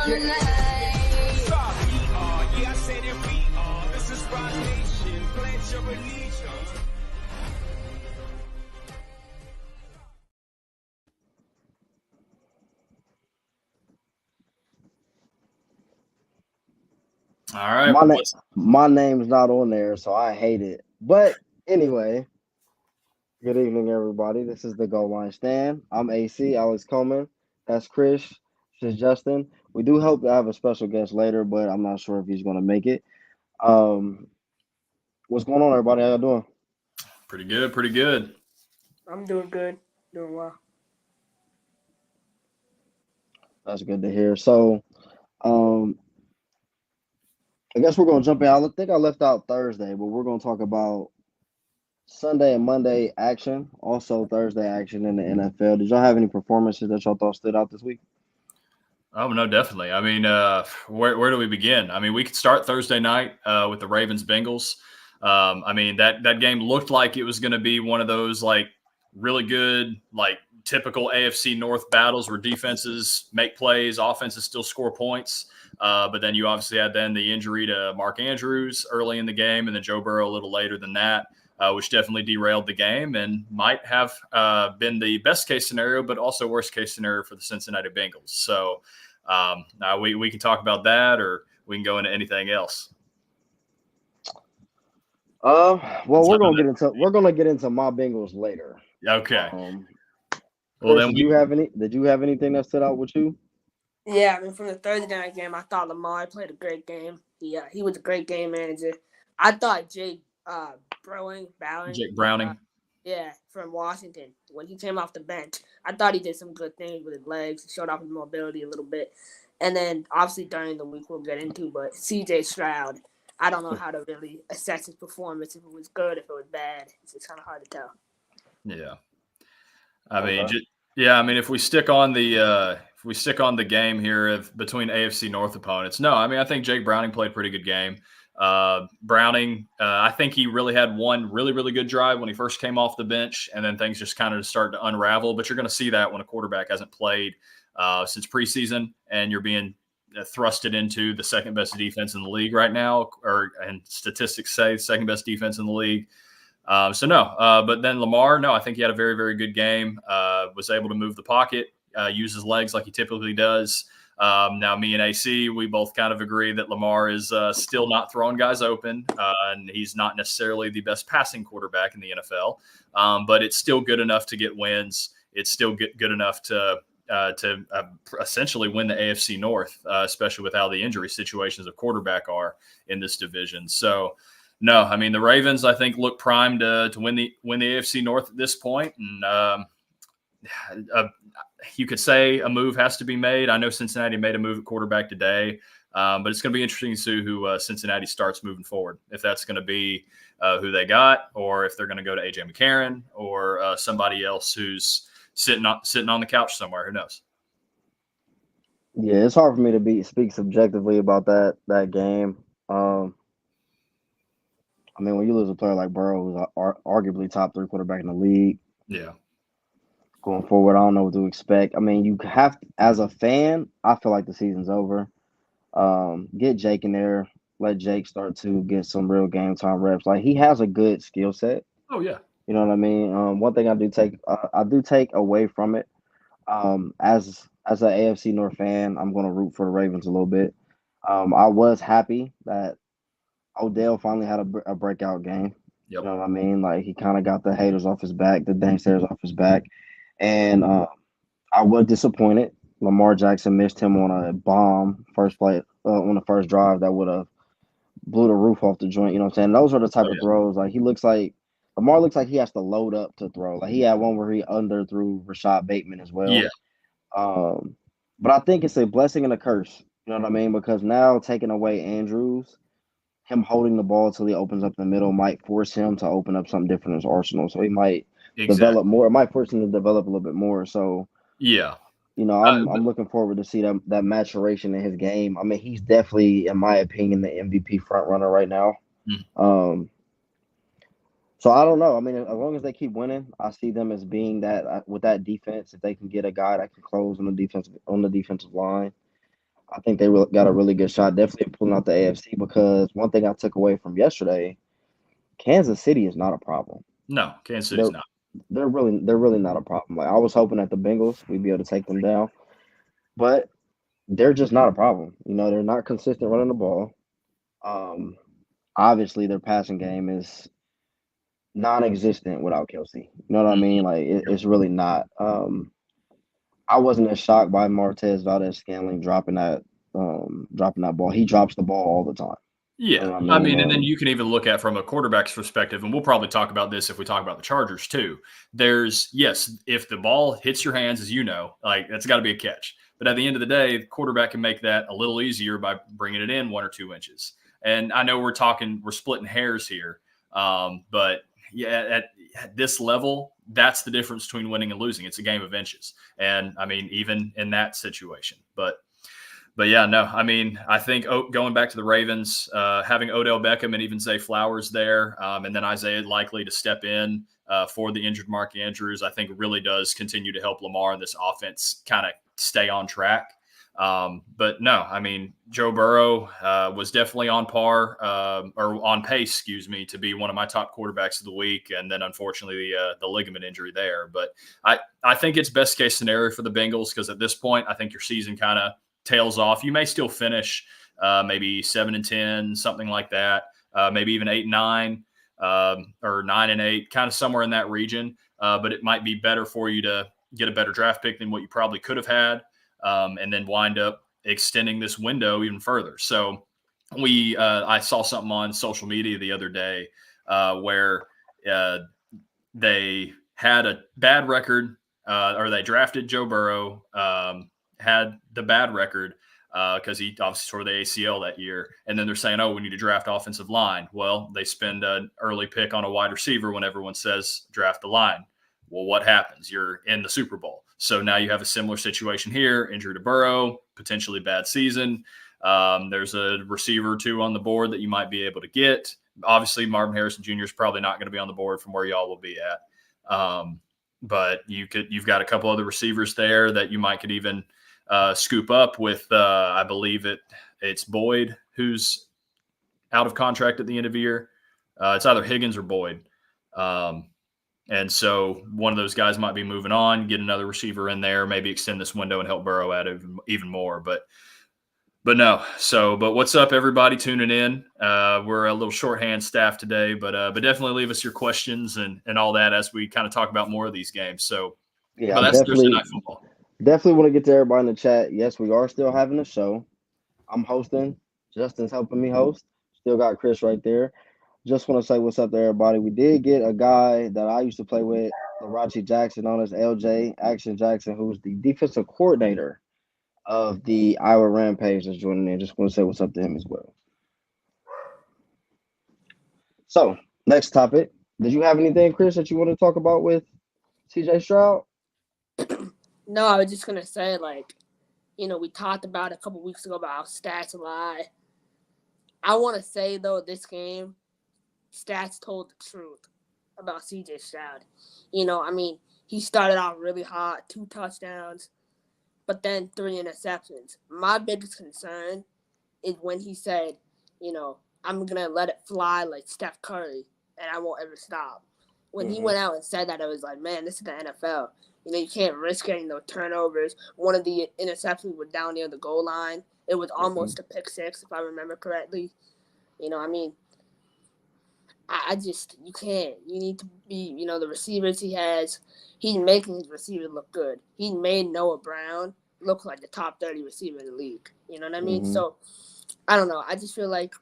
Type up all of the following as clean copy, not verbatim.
Yeah, I said it, we are. This is Rock Nation. Pledge your allegiance. All right. My name's not on there, so I hate it. But anyway, good evening, everybody. This is the Goal Line Stand. I'm AC, Alex Coleman. That's Chris. This is Justin. We do hope to have a special guest later, but I'm not sure if he's going to make it. Um, what's going on, everybody? How y'all doing? Pretty good. Pretty good. I'm doing good. Doing well. That's good to hear. So, um, I guess we're going to jump in. I think I left out Thursday, but we're going to talk about Sunday and Monday action, also Thursday action in the NFL. Did y'all have any performances that y'all thought stood out this week? Oh no, definitely. I mean, where do we begin? I mean, we could start Thursday night with the Ravens Bengals. I mean that game looked like it was going to be one of those like really good, like typical AFC North battles where defenses make plays, offenses still score points. But then you obviously had then the injury to Mark Andrews early in the game, and then Joe Burrow a little later than that. Which definitely derailed the game and might have been the best case scenario, but also worst case scenario for the Cincinnati Bengals. So we can talk about that, or we can go into anything else. Well, we're gonna get into my Bengals later. Okay. Chris, then did you have anything that stood out with you? Yeah, I mean, from the Thursday night game, I thought Lamar played a great game. He was a great game manager. I thought Jake Browning. From Washington, when he came off the bench, I thought he did some good things with his legs. He showed off his mobility a little bit. And then, obviously, during the week we'll get into, but C.J. Stroud, I don't know how to really assess his performance, if it was good, if it was bad. It's kind of hard to tell. Yeah. I mean, if we stick on the game here between AFC North opponents, no, I mean, I think Jake Browning played a pretty good game. Browning, I think he really had one really, really good drive when he first came off the bench, and then things just kind of start to unravel. But you're going to see that when a quarterback hasn't played since preseason, and you're being thrusted into the second best defense in the league right now, and statistics say second best defense in the league. But then Lamar, no, I think he had a very, very good game. Was able to move the pocket, use his legs like he typically does. Now, me and AC, we both kind of agree that Lamar is still not throwing guys open, and he's not necessarily the best passing quarterback in the NFL. But it's still good enough to get wins. It's still good enough to essentially win the AFC North, especially with how the injury situations of quarterback are in this division. So, no, I mean, the Ravens, I think, look primed to win the AFC North at this point. And you could say a move has to be made. I know Cincinnati made a move at quarterback today, but it's going to be interesting to see who Cincinnati starts moving forward. If that's going to be who they got, or if they're going to go to A.J. McCarron, or somebody else who's sitting on the couch somewhere. Who knows? Yeah, it's hard for me to speak subjectively about that game. I mean, when you lose a player like Burrow, who's arguably top 3 quarterback in the league, yeah, going forward, I don't know what to expect. I mean, you have, as a fan, I feel like the season's over. Get Jake in there, let Jake start to get some real game time reps. Like, he has a good skill set. Oh yeah, you know what I mean. One thing I do take away from it, as an AFC North fan, I'm going to root for the Ravens a little bit. I was happy that Odell finally had a breakout game. Yep. You know what I mean? Like, he kind of got the haters off his back, the danksters off his back. And I was disappointed. Lamar Jackson missed him on a bomb first play on the first drive that would have blew the roof off the joint. You know what I'm saying? Those are the type of throws. Like, Lamar looks like he has to load up to throw. Like, he had one where he underthrew Rashad Bateman as well. Yeah. But I think it's a blessing and a curse. You know what I mean? Because now taking away Andrews, him holding the ball until he opens up the middle might force him to open up something different in his arsenal. So he might develop more. It might force him to develop a little bit more. So yeah, I'm looking forward to see that maturation in his game. I mean, he's definitely, in my opinion, the MVP front runner right now. So I don't know. I mean, as long as they keep winning, I see them as being that with that defense. If they can get a guy that can close on the defensive line, I think they got a really good shot, definitely pulling out the AFC, because one thing I took away from yesterday, Kansas City is not a problem. No, Kansas City's They're not. they're really not a problem. Like, I was hoping that the Bengals we'd be able to take them down, but they're just not a problem. They're not consistent running the ball. Um, Obviously their passing game is non-existent without Kelsey. You know what I mean? Like, it's really not. I wasn't as shocked by Martez Valdez-Scantling dropping that ball. He drops the ball all the time. Yeah. You know what I mean, and then you can even look at from a quarterback's perspective, and we'll probably talk about this if we talk about the Chargers too. Yes, if the ball hits your hands, as you know, like, that's got to be a catch. But at the end of the day, the quarterback can make that a little easier by bringing it in 1 or 2 inches. And I know we're splitting hairs here, but yeah, at this level, that's the difference between winning and losing. It's a game of inches. And I mean, even in that situation, but yeah, no, I mean, I think going back to the Ravens, having Odell Beckham and even Zay Flowers there, and then Isaiah likely to step in for the injured Mark Andrews, I think really does continue to help Lamar and this offense kind of stay on track. But no, I mean, Joe Burrow was definitely on par or on pace, to be one of my top quarterbacks of the week. And then unfortunately the ligament injury there. But I think it's best case scenario for the Bengals, because at this point, I think your season kind of tails off. You may still finish maybe 7-10, something like that. Maybe even 8-9 or 9-8, kind of somewhere in that region. But it might be better for you to get a better draft pick than what you probably could have had. And then wind up extending this window even further. So I saw something on social media the other day where they had a bad record, or they drafted Joe Burrow, had the bad record because he obviously tore the ACL that year. And then they're saying, oh, we need to draft offensive line. Well, they spend an early pick on a wide receiver when everyone says draft the line. Well, what happens? You're in the Super Bowl. So now you have a similar situation here, injury to Burrow, potentially bad season. There's a receiver or two on the board that you might be able to get. Obviously, Marvin Harrison Jr. is probably not going to be on the board from where y'all will be at. But you've got a couple other receivers there that you might could even scoop up with. I believe it's Boyd, who's out of contract at the end of the year. It's either Higgins or Boyd. And so one of those guys might be moving on, get another receiver in there, maybe extend this window and help Burrow out even more. But what's up, everybody tuning in? We're a little shorthand staff today, but definitely leave us your questions and all that as we kind of talk about more of these games. So yeah, that's Thursday Night Football. Definitely want to get to everybody in the chat. Yes, we are still having a show. I'm hosting. Justin's helping me host. Still got Chris right there. Just want to say what's up to everybody. We did get a guy that I used to play with, Larachi Jackson, known as LJ Action Jackson, who's the defensive coordinator of the Iowa Rampage, that's joining in. Just want to say what's up to him as well. So, next topic. Did you have anything, Chris, that you want to talk about with CJ Stroud? No, I was just going to say, we talked about a couple weeks ago about how stats lie. I want to say, though, this game, stats told the truth about CJ Stroud. He started out really hot, 2 touchdowns, but then 3 interceptions. My biggest concern is when he said, I'm going to let it fly like Steph Curry, and I won't ever stop. When he went out and said that, I was like, man, this is the NFL. You can't risk getting those turnovers. One of the interceptions was down near the goal line. It was almost a pick six, if I remember correctly. You can't. You need to be, the receivers he has. He's making his receivers look good. He made Noah Brown look like the top 30 receiver in the league. You know what I mean? So, I don't know. I just feel like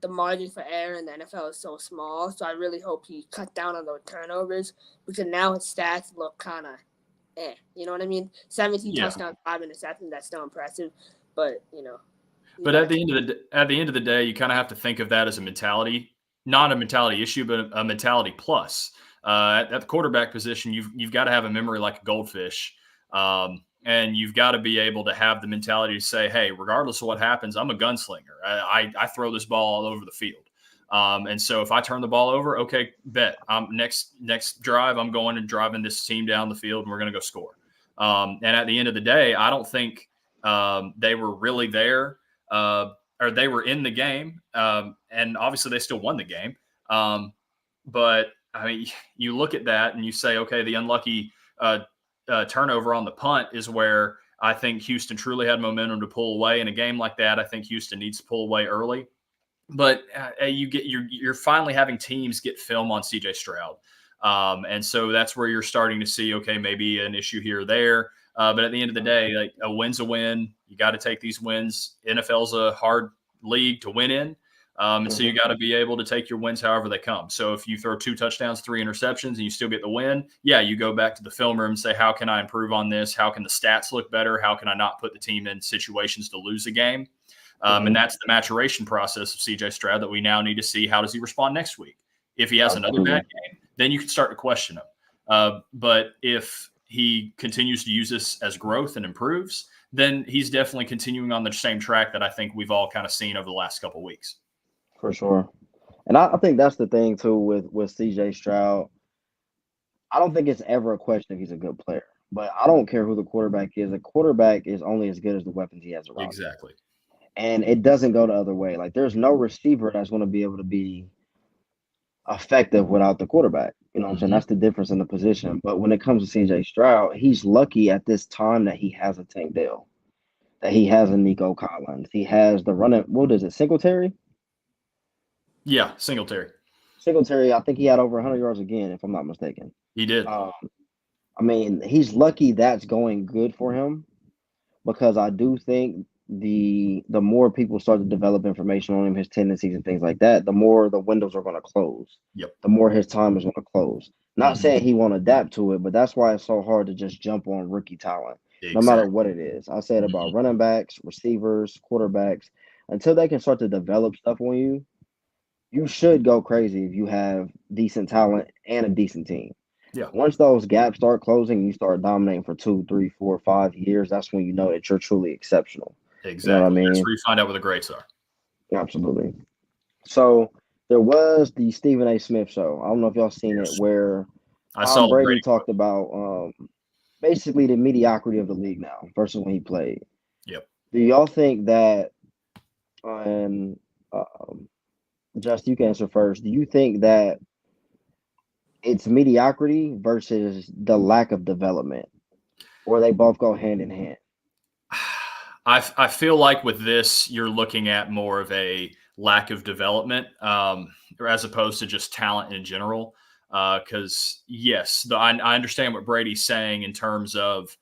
the margin for error in the NFL is so small. So, I really hope he cut down on those turnovers because now his stats look kind of You know what I mean? 17 touchdowns, 5 interceptions. That's still impressive. But, But at the end of the day, you kind of have to think of that as a mentality, not a mentality issue, but a mentality plus. At the quarterback position, you've got to have a memory like a goldfish, and you've got to be able to have the mentality to say, "Hey, regardless of what happens, I'm a gunslinger. I throw this ball all over the field, and so if I turn the ball over, okay, bet. Next drive, I'm going and driving this team down the field, and we're going to go score." And at the end of the day, I don't think They were really there, or they were in the game, and obviously they still won the game. But I mean, you look at that and you say, okay, the unlucky turnover on the punt is where I think Houston truly had momentum to pull away. In a game like that, I think Houston needs to pull away early. But you're finally having teams get film on CJ Stroud. And so that's where you're starting to see, okay, maybe an issue here or there. But at the end of the day, like, a win's a win. You got to take these wins. NFL's a hard league to win in. And so you got to be able to take your wins however they come. So if you throw 2 touchdowns, 3 interceptions, and you still get the win, yeah, you go back to the film room and say, how can I improve on this? How can the stats look better? How can I not put the team in situations to lose a game? And that's the maturation process of CJ Stroud that we now need to see. How does he respond next week? If he has another bad game, then you can start to question him. But if he continues to use this as growth and improves, then he's definitely continuing on the same track that I think we've all kind of seen over the last couple of weeks. For sure. And I think that's the thing, too, with CJ Stroud. I don't think it's ever a question if he's a good player. But I don't care who the quarterback is. A quarterback is only as good as the weapons he has around. Exactly. And it doesn't go the other way. Like, there's no receiver that's going to be able to be effective without the quarterback. You know what I'm saying? That's the difference in the position. But when it comes to CJ Stroud, he's lucky at this time that he has a Tank Dell, that he has a Nico Collins. He has the running, what is it, Singletary? Yeah, Singletary. Singletary, I think he had over 100 yards again, if I'm not mistaken. He did. I mean, he's lucky that's going good for him, because I do think the more people start to develop information on him, his tendencies and things like that, the more the windows are going to close. Yep. The more his time is going to close. Not saying he won't adapt to it, but that's why it's so hard to just jump on rookie talent, no matter what it is. I said about running backs, receivers, quarterbacks, until they can start to develop stuff on you, you should go crazy if you have decent talent and a decent team. Yeah. Once those gaps start closing and you start dominating for 2, 3, 4, 5 years, that's when you know that you're truly exceptional. Exactly. You know what I mean? That's where you find out what the greats are. Absolutely. So there was the Stephen A. Smith show. I don't know if y'all seen it, where Tom Brady talked about basically the mediocrity of the league now versus when he played. Yep. Do y'all think that, and Just, you can answer first, do you think that it's mediocrity versus the lack of development, or they both go hand in hand? I feel like with this, you're looking at more of a lack of development, as opposed to just talent in general. Because yes, I understand what Brady's saying in terms of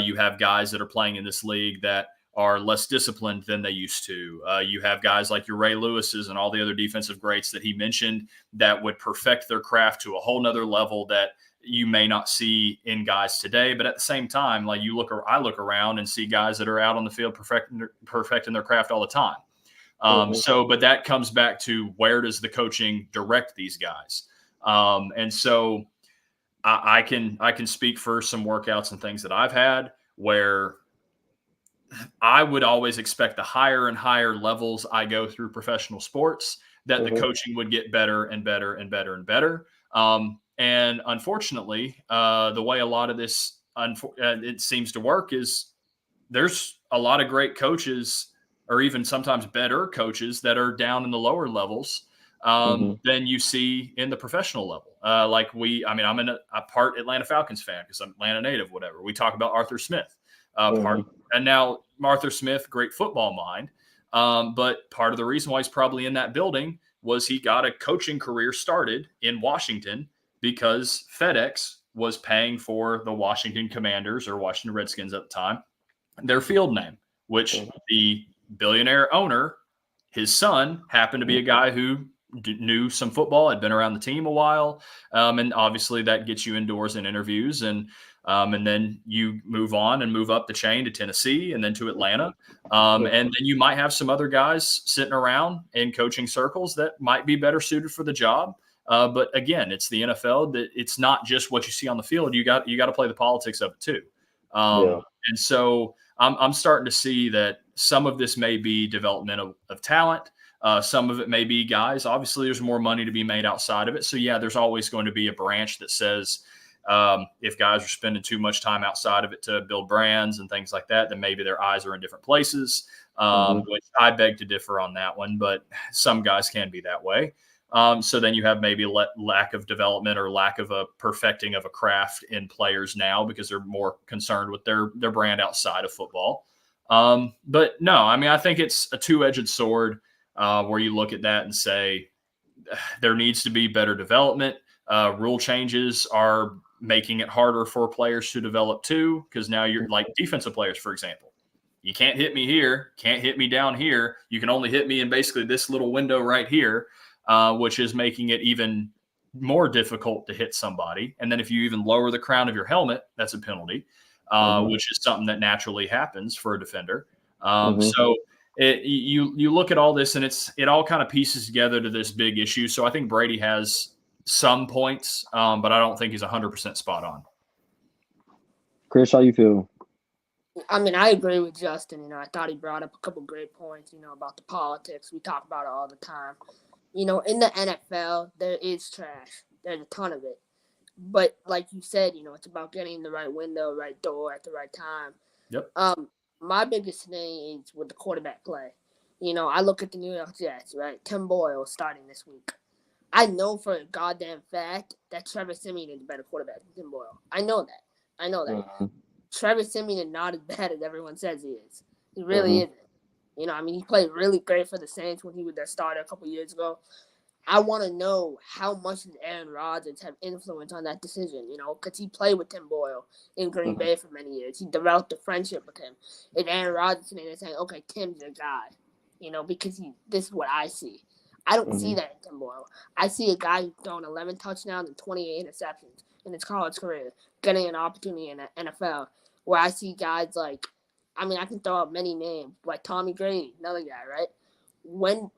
you have guys that are playing in this league that are less disciplined than they used to. You have guys like your Ray Lewis's and all the other defensive greats that he mentioned that would perfect their craft to a whole nother level that you may not see in guys today. But at the same time, like I look around and see guys that are out on the field perfecting their craft all the time. But that comes back to, where does the coaching direct these guys? And so I can speak for some workouts and things that I've had where I would always expect the higher and higher levels I go through professional sports that the coaching would get better and better and better and better. And unfortunately, the way a lot of this it seems to work is there's a lot of great coaches, or even sometimes better coaches, that are down in the lower levels than you see in the professional level. I'm a part Atlanta Falcons fan because I'm Atlanta native, whatever. We talk about Arthur Smith. And now Arthur Smith, great football mind. But part of the reason why he's probably in that building was he got a coaching career started in Washington because FedEx was paying for the Washington Commanders, or Washington Redskins at the time, their field name, which the billionaire owner, his son, happened to be a guy who knew some football, had been around the team a while. And obviously that gets you indoors in interviews, and then you move on and move up the chain to Tennessee and then to Atlanta. And then you might have some other guys sitting around in coaching circles that might be better suited for the job. But again, it's the NFL. That it's not just what you see on the field. You got to play the politics of it too. And so I'm starting to see that some of this may be development of talent. Some of it may be guys. Obviously, there's more money to be made outside of it. So yeah, there's always going to be a branch that says, If guys are spending too much time outside of it to build brands and things like that, then maybe their eyes are in different places, which I beg to differ on that one. But some guys can be that way. So then you have maybe lack of development or lack of a perfecting of a craft in players now because they're more concerned with their brand outside of football. But no, I mean, I think it's a two-edged sword where you look at that and say there needs to be better development. Rule changes are making it harder for players to develop too, because now you're like defensive players, for example. You can't hit me here, can't hit me down here. You can only hit me in basically this little window right here. Which is making it even more difficult to hit somebody. And then if you even lower the crown of your helmet, that's a penalty, which is something that naturally happens for a defender. So you look at all this, and it all kind of pieces together to this big issue. So I think Brady has some points, but I don't think he's 100% spot on. Chris, how you feel? I mean, I agree with Justin. I thought he brought up a couple great points, about the politics. We talk about it all the time. In the NFL, there is trash. There's a ton of it. But like you said, it's about getting in the right window, right door at the right time. Yep. My biggest thing is with the quarterback play. I look at the New York Jets, right? Tim Boyle starting this week. I know for a goddamn fact that Trevor Siemian is a better quarterback than Tim Boyle. I know that. Trevor Siemian is not as bad as everyone says he is. He really isn't. He played really great for the Saints when he was their starter a couple years ago. I want to know how much did Aaron Rodgers have influence on that decision, because he played with Tim Boyle in Green Bay for many years. He developed a friendship with him. Is Aaron Rodgers sitting there saying, okay, Tim's your guy, because this is what I see. I don't see that in Tim Boyle. I see a guy who's thrown 11 touchdowns and 28 interceptions in his college career, getting an opportunity in the NFL, where I see guys like, I can throw out many names, like Tommy Grady, another guy, right? When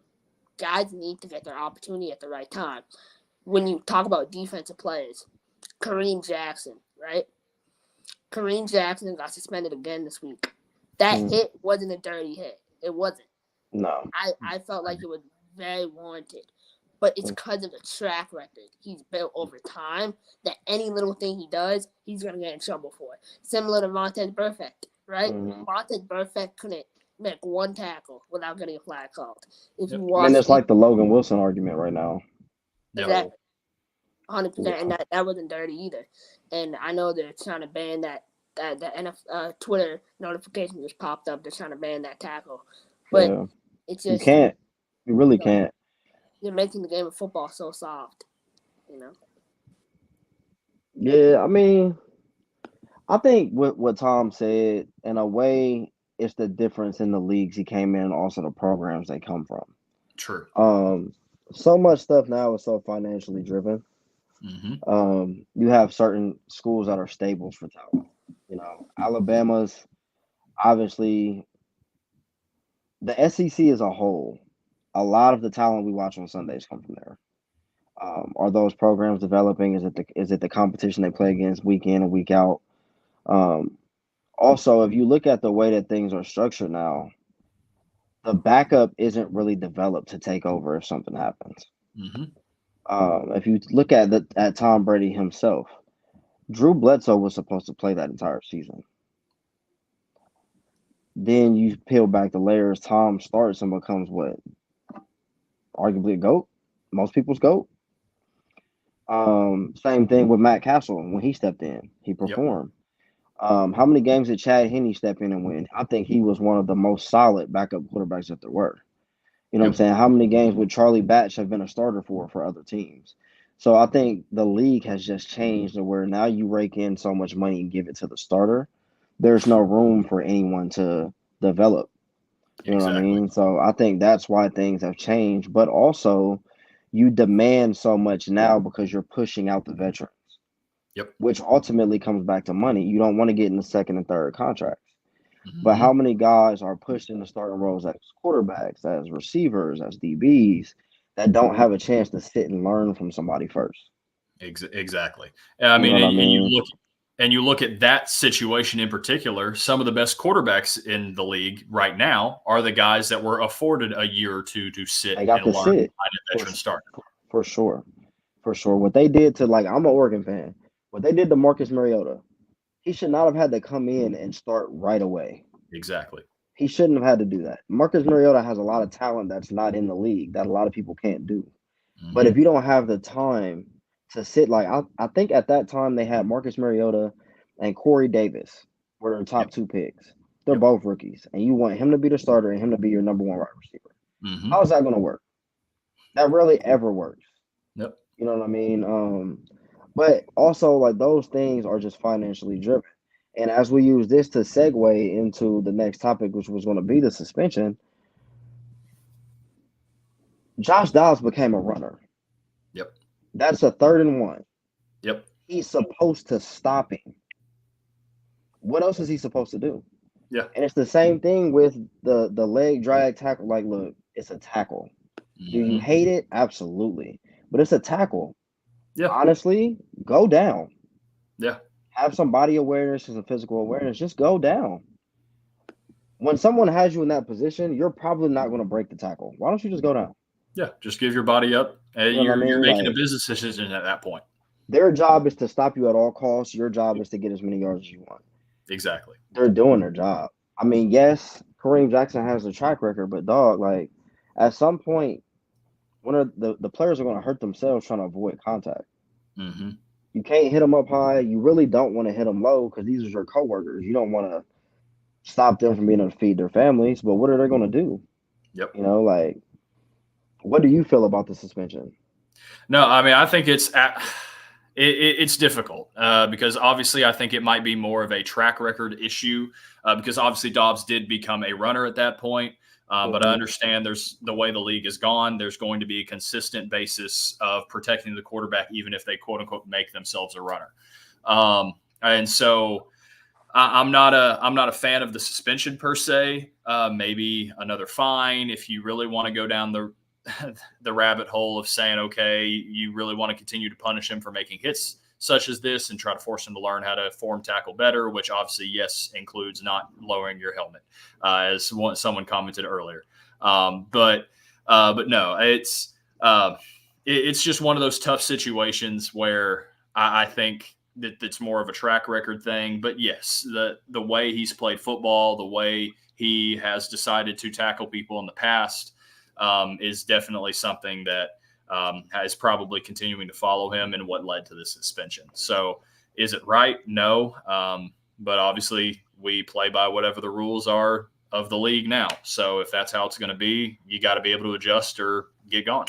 guys need to get their opportunity at the right time. When you talk about defensive players, Kareem Jackson, right? Kareem Jackson got suspended again this week. That hit wasn't a dirty hit. It wasn't. No. I felt like it was very warranted. But it's because of the track record he's built over time that any little thing he does, he's going to get in trouble for it. Similar to Montez Burfict. Right? Montez Burfict couldn't make one tackle without getting a flag called. If you watch, it's like the Logan Wilson argument right now. Exactly. 100%. And that wasn't dirty either. And I know they're trying to ban that Twitter notification just popped up. They're trying to ban that tackle. But it's just... You can't. You really can't. You're making the game of football so soft, Yeah, I think what Tom said, in a way, it's the difference in the leagues he came in and also the programs they come from. True. So much stuff now is so financially driven. You have certain schools that are stables for talent. Alabama's obviously the SEC as a whole. A lot of the talent we watch on Sundays come from there. Are those programs developing? Is it the competition they play against week in and week out? Also, if you look at the way that things are structured now, the backup isn't really developed to take over if something happens. If you look at Tom Brady himself, Drew Bledsoe was supposed to play that entire season. Then you peel back the layers. Tom starts and becomes what? Arguably a GOAT. Most people's GOAT. Same thing with Matt Castle. When he stepped in, he performed. How many games did Chad Henne step in and win? I think he was one of the most solid backup quarterbacks that there were. What I'm saying? How many games would Charlie Batch have been a starter for other teams? So I think the league has just changed to where now you rake in so much money and give it to the starter. There's no room for anyone to develop. You know what I mean? So I think that's why things have changed. But also, you demand so much now because you're pushing out the veterans. Which ultimately comes back to money. You don't want to get in the second and third contracts. But how many guys are pushed into starting roles as quarterbacks, as receivers, as DBs that don't have a chance to sit and learn from somebody first? Exactly. You look at that situation in particular, some of the best quarterbacks in the league right now are the guys that were afforded a year or two to sit and learn behind a veteran starter. For sure. What they did to, I'm an Oregon fan. What they did to Marcus Mariota, he should not have had to come in and start right away. Exactly. He shouldn't have had to do that. Marcus Mariota has a lot of talent that's not in the league that a lot of people can't do. But if you don't have the time to sit, like I think at that time they had Marcus Mariota and Corey Davis were their top two picks. They're both rookies, and you want him to be the starter and him to be your number one wide receiver. How is that going to work? That rarely ever works. Yep. You know what I mean? But also, like, those things are just financially driven. And as we use this to segue into the next topic, which was going to be the suspension, Josh Dobbs became a runner. Yep. That's a 3rd and 1. Yep. He's supposed to stop him. What else is he supposed to do? Yeah. And it's the same thing with the leg drag tackle. Like, look, it's a tackle. Do you hate it? Absolutely. But it's a tackle. Yeah. Honestly, go down. Yeah. Have some body awareness and some physical awareness. Just go down. When someone has you in that position, you're probably not going to break the tackle. Why don't you just go down? Yeah, just give your body up. You're making a business decision at that point. Their job is to stop you at all costs. Your job is to get as many yards as you want. Exactly. They're doing their job. I mean, yes, Kareem Jackson has a track record, but dog, like, at some point, one of the players are going to hurt themselves trying to avoid contact. You can't hit them up high. You really don't want to hit them low because these are your coworkers. You don't want to stop them from being able to feed their families. But what are they going to do? Yep. You know, like, what do you feel about the suspension? No, I mean, I think it's difficult because obviously I think it might be more of a track record issue because obviously Dobbs did become a runner at that point. But I understand there's the way the league is gone. There's going to be a consistent basis of protecting the quarterback, even if they quote unquote make themselves a runner. And so I'm not a fan of the suspension per se. Maybe another fine if you really want to go down the rabbit hole of saying, okay, you really want to continue to punish him for making hits such as this and try to force him to learn how to form tackle better, which obviously, yes, includes not lowering your helmet, as someone commented earlier. But no, it's just one of those tough situations where I think that it's more of a track record thing. But yes, the way he's played football, the way he has decided to tackle people in the past is definitely something that is probably continuing to follow him and what led to the suspension. So is it right? No. But obviously we play by whatever the rules are of the league now. So if that's how it's going to be, you got to be able to adjust or get gone.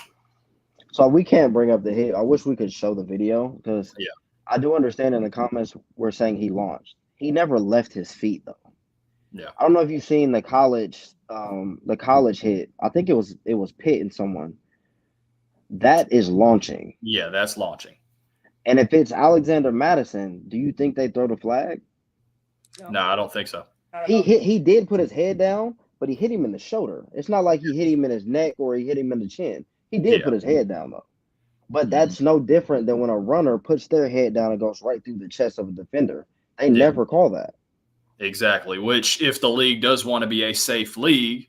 So we can't bring up the hit. I wish we could show the video because I do understand in the comments we're saying he launched. He never left his feet though. Yeah. I don't know if you've seen the college hit. I think it was Pitt and someone. That is launching. Yeah, that's launching. And if it's Alexander Madison, do you think they throw the flag? No, I don't think so. He did put his head down, but he hit him in the shoulder. It's not like he hit him in his neck or he hit him in the chin. He did put his head down though. But that's no different than when a runner puts their head down and goes right through the chest of a defender. They never call that. Exactly. Which if the league does want to be a safe league,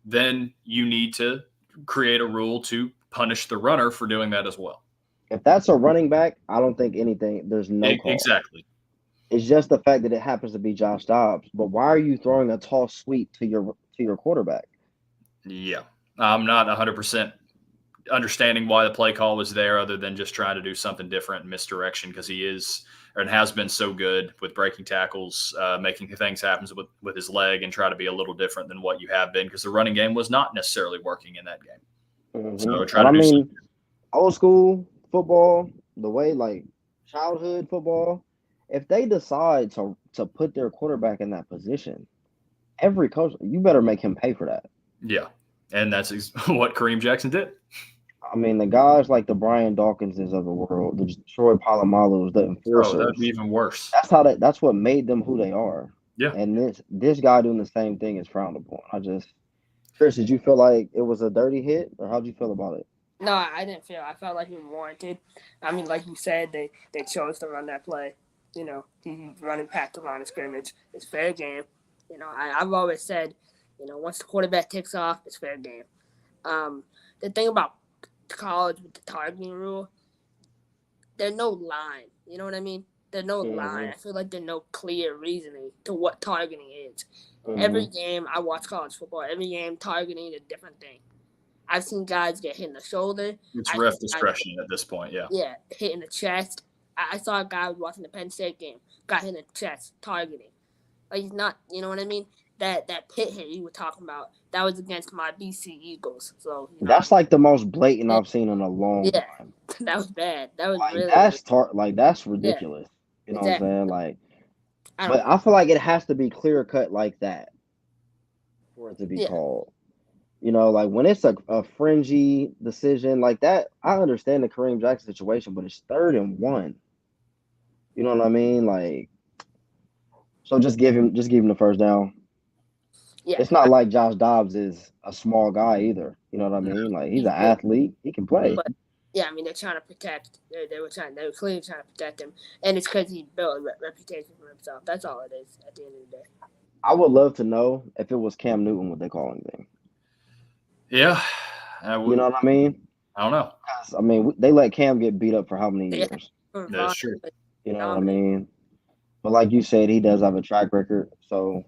then you need to create a rule to punish the runner for doing that as well. If that's a running back, I don't think there's no call. Exactly. It's just the fact that it happens to be Josh Dobbs. But why are you throwing a tall sweep to your quarterback? Yeah. I'm not 100% understanding why the play call was there other than just trying to do something different, misdirection, because he is and has been so good with breaking tackles, making things happen with his leg and try to be a little different than what you have been because the running game was not necessarily working in that game. So old school football, the way like childhood football, if they decide to put their quarterback in that position, every coach, you better make him pay for that. Yeah, and that's what Kareem Jackson did. I mean, the guys like the Brian Dawkinses of the world, the Troy Polamalu's, the enforcers. That'd be even worse. That's what made them who they are. Yeah. And this guy doing the same thing is frowned upon. Chris, did you feel like it was a dirty hit, or how'd you feel about it? No, I didn't feel. I felt like he was warranted. I mean, like you said, they chose to run that play. You know, he's running past the line of scrimmage. It's fair game. You know, I've always said, you know, once the quarterback kicks off, it's fair game. The thing about college with the targeting rule, there's no line. You know what I mean? There's no line. I feel like there's no clear reasoning to what targeting is. Mm-hmm. Every game I watch college football, every game targeting is a different thing. I've seen guys get hit in the shoulder. It's ref discretion at this point, yeah. Yeah, hit in the chest. I saw a guy watching the Penn State game, got hit in the chest, targeting. Like, he's not, you know what I mean? That pit hit you were talking about, that was against my BC Eagles. So that's like the most blatant I've seen in a long time. That was bad. That was like, really that's ridiculous. You know what I'm saying? Like, but I feel like it has to be clear cut like that for it to be called. You know, like when it's a fringy decision like that, I understand the Kareem Jackson situation, but it's 3rd and 1. You know what I mean? Like, so just give him the first down. Yeah. It's not like Josh Dobbs is a small guy either. You know what I mean? Like, he's an athlete. He can play. But, yeah, I mean, they're trying to protect. They were clearly trying to protect him, and it's because he built a reputation for himself. That's all it is at the end of the day. I would love to know if it was Cam Newton, would they call anything? Yeah. You know what I mean? I don't know. I mean, they let Cam get beat up for how many years? That's true. You know what I mean? But like you said, he does have a track record, so.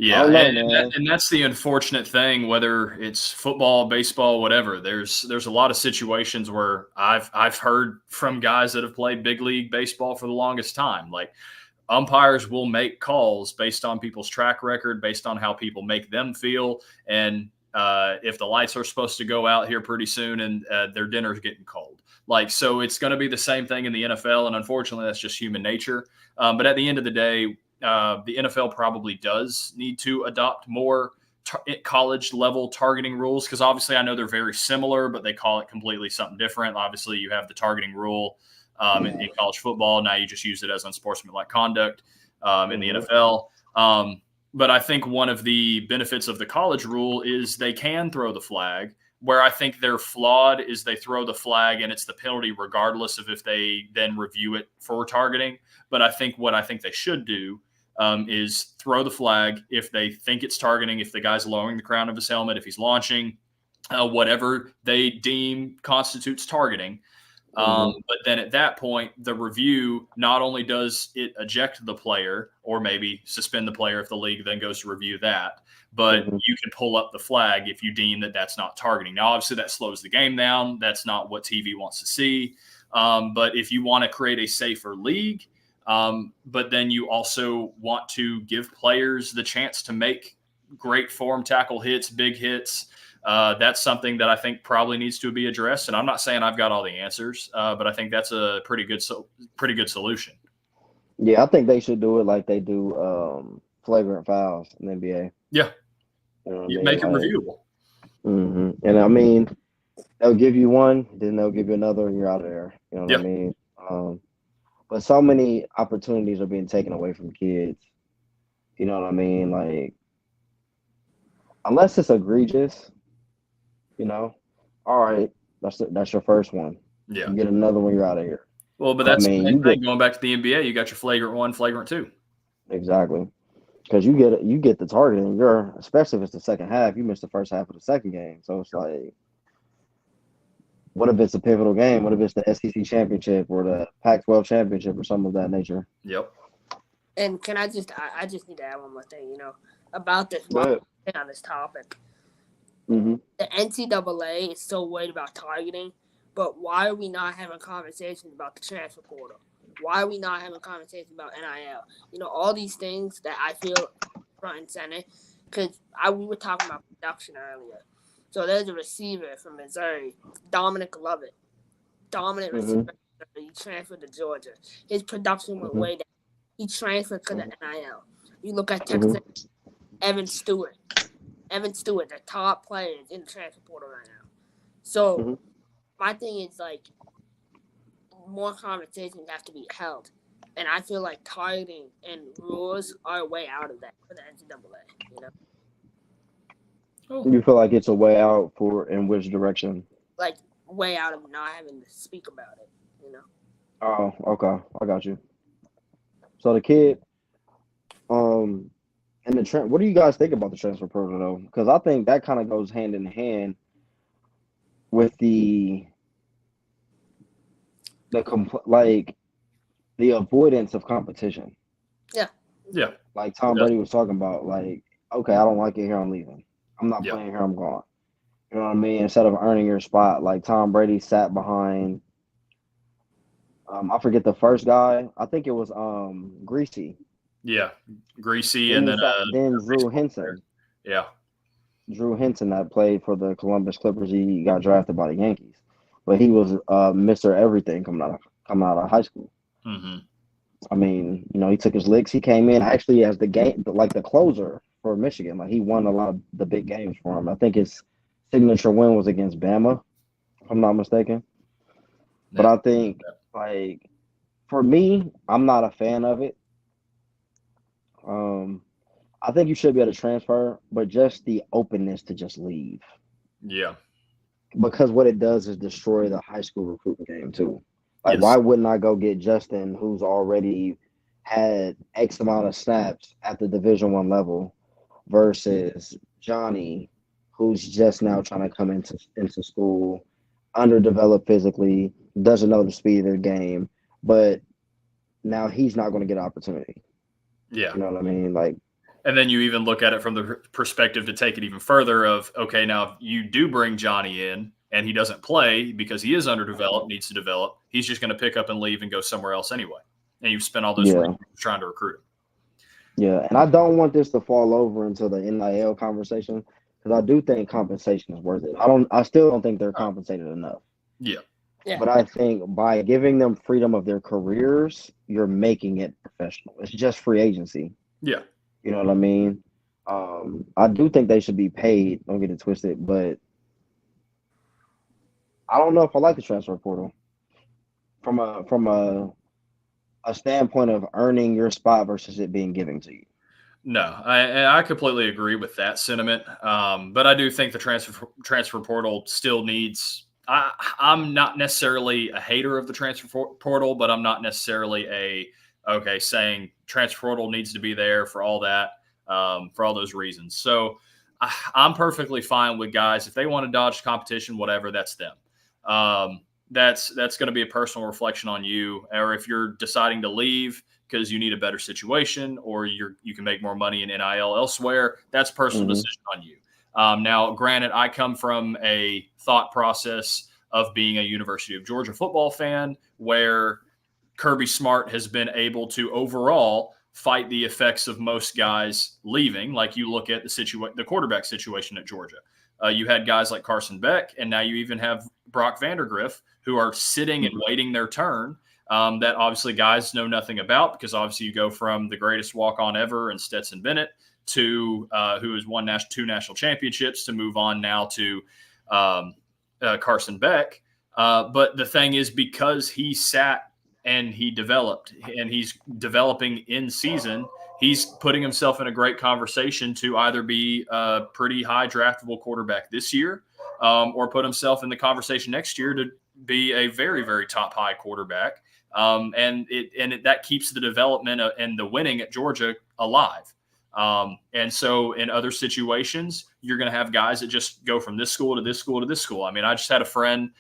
Yeah, and that's the unfortunate thing, whether it's football, baseball, whatever. There's a lot of situations where I've heard from guys that have played big league baseball for the longest time. Like, umpires will make calls based on people's track record, based on how people make them feel. And if the lights are supposed to go out here pretty soon and their dinner's getting cold. Like, so it's going to be the same thing in the NFL. And unfortunately, that's just human nature. But at the end of the day, the NFL probably does need to adopt more college level targeting rules, because obviously I know they're very similar, but they call it completely something different. Obviously, you have the targeting rule in college football. Now you just use it as unsportsmanlike conduct in the NFL. But I think one of the benefits of the college rule is they can throw the flag. Where I think they're flawed is they throw the flag and it's the penalty regardless of if they then review it for targeting. But I think what they should do is throw the flag if they think it's targeting, if the guy's lowering the crown of his helmet, if he's launching, whatever they deem constitutes targeting. But then at that point, the review, not only does it eject the player or maybe suspend the player if the league then goes to review that, but you can pull up the flag if you deem that that's not targeting. Now, obviously, that slows the game down. That's not what TV wants to see. But if you want to create a safer league, but then you also want to give players the chance to make great form tackle hits, big hits, that's something that I think probably needs to be addressed. And I'm not saying I've got all the answers, but I think that's a pretty good solution. Yeah, I think they should do it like they do flagrant fouls in the NBA. Yeah. You know you make it reviewable. And I mean, they'll give you one, then they'll give you another, and you're out of there. You know what I mean? But so many opportunities are being taken away from kids. You know what I mean? Like, unless it's egregious, you know, all right, that's your first one. Yeah. You get another one, you're out of here. Well, but that's the same thing. Going back to the NBA, you got your flagrant 1, flagrant 2. Exactly. Because you get the targeting. Especially if it's the second half, you missed the first half of the second game. So it's like, what if it's a pivotal game? What if it's the SEC championship or the Pac-12 championship or something of that nature? Yep. And can I just need to add one more thing, about this on this topic. The NCAA is so worried about targeting, but why are we not having conversations about the transfer portal? Why are we not having conversations about NIL? All these things that I feel front and center, because we were talking about production earlier. So there's a receiver from Missouri, Dominic Lovett. Dominant receiver. He transferred to Georgia. His production went way down. He transferred to the NIL. You look at Texas, Evan Stewart. The top players in the transfer portal right now. So my thing is, like, more conversations have to be held. And I feel like targeting and rules are a way out of that for the NCAA, You feel like it's a way out in which direction? Like, way out of not having to speak about it, Oh, okay. I got you. So the kid, and what do you guys think about the transfer portal, though? Because I think that kind of goes hand in hand with like the avoidance of competition. Yeah. Like Tom Brady was talking about, like, okay, I don't like it here, I'm leaving. I'm not Yeah. playing here, I'm gone. You know what I mean? Instead of earning your spot, like Tom Brady sat behind I forget the first guy. I think it was Greasy. Yeah. Greasy Then and he then sat, then Drew baseball player. Henson. Yeah. Drew Henson that played for the Columbus Clippers. He got drafted by the Yankees. But he was Mr. Everything coming out of high school. Mm-hmm. I mean, you know, he took his licks. He came in actually as the closer for Michigan. Like he won a lot of the big games for him. I think his signature win was against Bama, if I'm not mistaken. But Yeah. I think like for me, I'm not a fan of it. I think you should be able to transfer, but just the openness to just leave. Yeah. Because what it does is destroy the high school recruiting game too. Like, Yes. why wouldn't I go get Justin, who's already had X amount of snaps at the Division I level, versus Johnny, who's just now trying to come into school, underdeveloped physically, doesn't know the speed of the game, but now he's not going to get opportunity. Yeah. You know what I mean? Like, and then you even look at it from the perspective to take it even further of, okay, now if you do bring Johnny in and he doesn't play because he is underdeveloped, needs to develop, he's just going to pick up and leave and go somewhere else anyway. And you've spent all those reasons trying to recruit him. Yeah, and I don't want this to fall over into the NIL conversation because I do think compensation is worth it. I still don't think they're compensated enough. Yeah. But I think by giving them freedom of their careers, you're making it professional. It's just free agency. Yeah. You know what I mean? I do think they should be paid. Don't get it twisted, but I don't know if I like the transfer portal from a standpoint of earning your spot versus it being given to you. No, I completely agree with that sentiment. But I do think the transfer portal still needs. I'm not necessarily a hater of the transfer portal, but I'm not necessarily saying transfer portal needs to be there for all that, for all those reasons. So I'm perfectly fine with guys if they want to dodge competition, whatever, that's them. That's going to be a personal reflection on you, or if you're deciding to leave because you need a better situation or you can make more money in NIL elsewhere, that's personal decision on you. Now, granted, I come from a thought process of being a University of Georgia football fan where Kirby Smart has been able to overall fight the effects of most guys leaving. Like you look at the quarterback situation at Georgia. You had guys like Carson Beck, and now you even have Brock Vandergriff, who are sitting and waiting their turn. That obviously guys know nothing about because obviously you go from the greatest walk-on ever and Stetson Bennett to who has won two national championships to move on now to Carson Beck. But the thing is, because he sat and he developed and he's developing in season, he's putting himself in a great conversation to either be a pretty high draftable quarterback this year or put himself in the conversation next year to be a very, very top high quarterback. That keeps the development and the winning at Georgia alive. And so in other situations, you're going to have guys that just go from this school to this school to this school. I mean, I just had a friend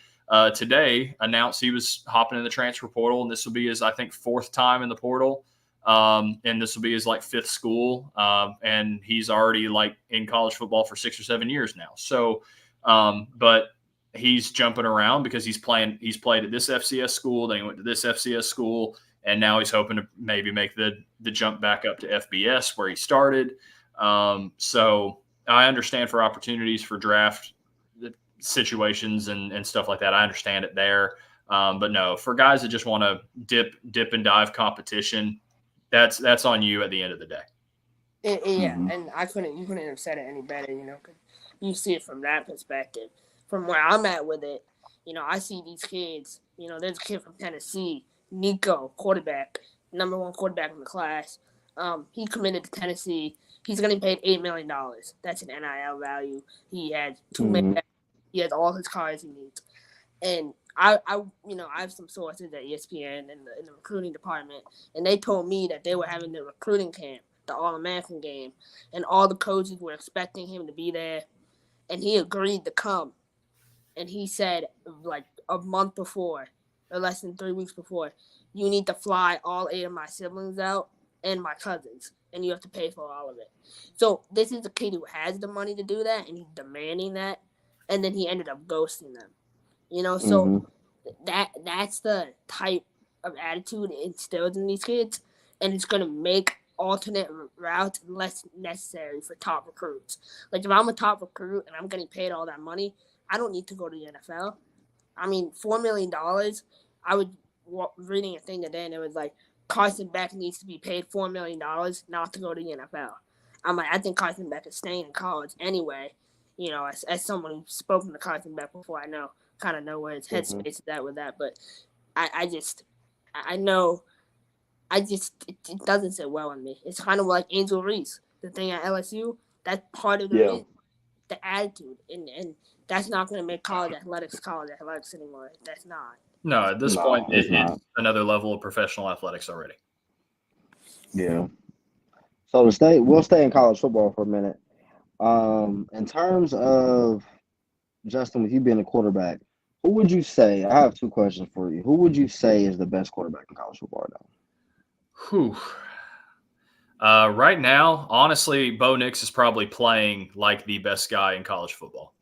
today announce he was hopping in the transfer portal, and this will be his, I think, 4th time in the portal. And this will be his 5th school. And he's already in college football for 6 or 7 years now. So, but he's jumping around because he's played at this FCS school. Then he went to this FCS school, and now he's hoping to maybe make the jump back up to FBS where he started. So I understand for opportunities for draft situations and stuff like that. I understand it there. But no, for guys that just want to dip and dive competition, that's on you at the end of the day. Yeah, and you couldn't have said it any better, cause you see it from that perspective. From where I'm at with it, I see these kids, there's a kid from Tennessee, Nico, quarterback, number 1 quarterback in the class. He committed to Tennessee. He's getting paid $8 million. That's an NIL value. He has $2 million. He has all his cars he needs. And I have some sources at ESPN in the recruiting department, and they told me that they were having the recruiting camp, the All-American game, and all the coaches were expecting him to be there, and he agreed to come. And he said, a month before, or less than 3 weeks before, you need to fly all 8 of my siblings out and my cousins, and you have to pay for all of it. So this is a kid who has the money to do that, and he's demanding that, and then he ended up ghosting them. So that's the type of attitude instilled in these kids, and it's going to make alternate routes less necessary for top recruits. Like, if I'm a top recruit and I'm getting paid all that money, I don't need to go to the NFL. I mean, $4 million, I was reading a thing today, and it was like, Carson Beck needs to be paid $4 million not to go to the NFL. I'm like, I think Carson Beck is staying in college anyway. As someone who's spoken to Carson Beck before, I kind of know where his headspace is at with that. But it doesn't sit well on me. It's kind of like Angel Reese, the thing at LSU. That's part of the reason, the attitude, and that's not going to make college athletics anymore. That's not. No, at this point, it's another level of professional athletics already. Yeah. So we'll stay in college football for a minute. In terms of Justin, with you being a quarterback, who would you say? I have 2 questions for you. Who would you say is the best quarterback in college football now? Right now, honestly, Bo Nix is probably playing like the best guy in college football.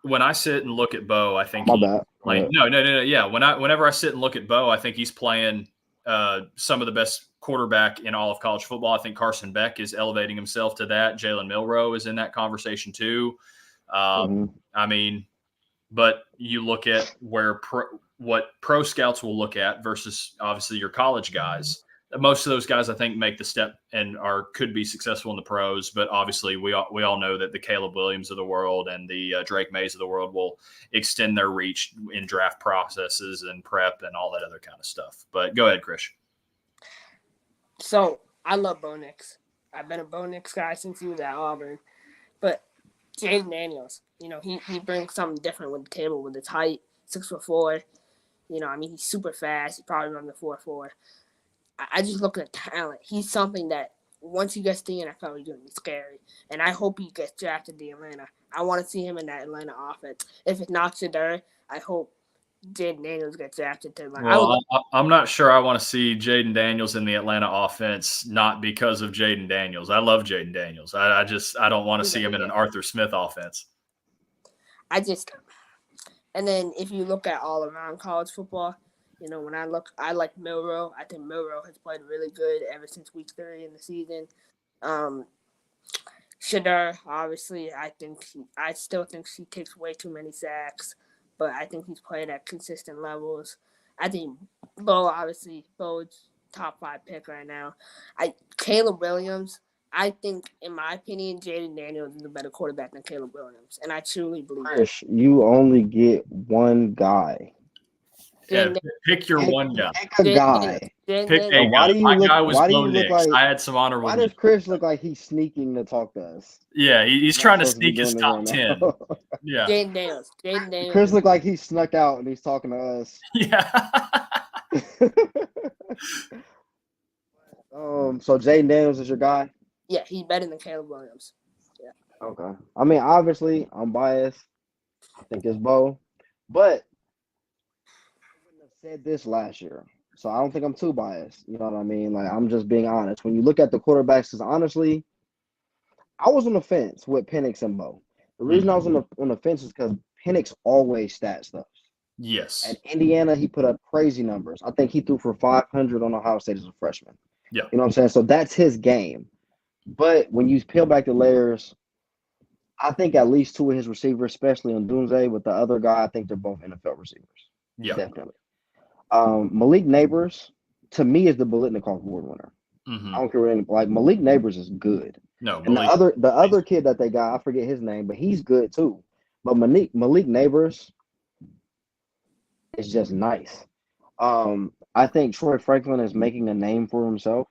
When I sit and look at Bo, I think no. Yeah, whenever I sit and look at Bo, I think he's playing some of the best quarterback in all of college football. I think Carson Beck is elevating himself to that. Jalen Milroe is in that conversation too. I mean, but you look at what pro scouts will look at versus obviously your college guys. Most of those guys, I think, make the step and could be successful in the pros. But obviously, we all know that the Caleb Williams of the world and the Drake Mays of the world will extend their reach in draft processes and prep and all that other kind of stuff. But go ahead, Chris. So I love Bo Nix. I've been a Bo Nix guy since he was at Auburn. But Jaden Daniels, he brings something different with the table with his height, 6'4". He's super fast. He probably runs the 4.4. I just look at the talent. He's something that once he gets to the NFL, he's going to be scary. And I hope he gets drafted to Atlanta. I want to see him in that Atlanta offense. If it's not Shedeur, I hope Jaden Daniels gets drafted to Atlanta. Well, I'm not sure I want to see Jaden Daniels in the Atlanta offense, not because of Jaden Daniels. I love Jaden Daniels. I don't want to see him in an Arthur Smith offense. And then if you look at all around college football, I like Milroe. I think Milroe has played really good ever since week 3 in the season. Shedeur, obviously, I still think she takes way too many sacks, but I think he's played at consistent levels. I think Bo's top 5 pick right now. Caleb Williams, I think, in my opinion, Jaden Daniels is a better quarterback than Caleb Williams, and I truly believe Chris, you only get one guy. Yeah, pick your one guy. Pick a guy. Pick a guy. My guy was Bo Nix. I had some honorable. Why does Chris look like he's sneaking to talk to us? Yeah, he's trying to sneak his top 10. Yeah. Jaden Daniels. Chris looked like he snuck out and he's talking to us. Yeah. So Jaden Daniels is your guy? Yeah, he's better than Caleb Williams. Yeah. Okay. I mean, obviously, I'm biased. I think it's Bo, but said this last year, so I don't think I'm too biased. You know what I mean? Like, I'm just being honest. When you look at the quarterbacks, because honestly, I was on the fence with Penix and Bo. The reason I was on the fence is because Penix always stat stuff. Yes. At Indiana, he put up crazy numbers. I think he threw for 500 on Ohio State as a freshman. Yeah. You know what I'm saying? So that's his game. But when you peel back the layers, I think at least 2 of his receivers, especially on Doomsday, with the other guy, I think they're both NFL receivers. Yeah. Definitely. Malik Neighbors, to me, is the Biletnikoff Award winner. I don't care what any, like, Malik Neighbors is good. No, and the other kid that they got, I forget his name, but he's good too. But Malik Neighbors is just nice. I think Troy Franklin is making a name for himself.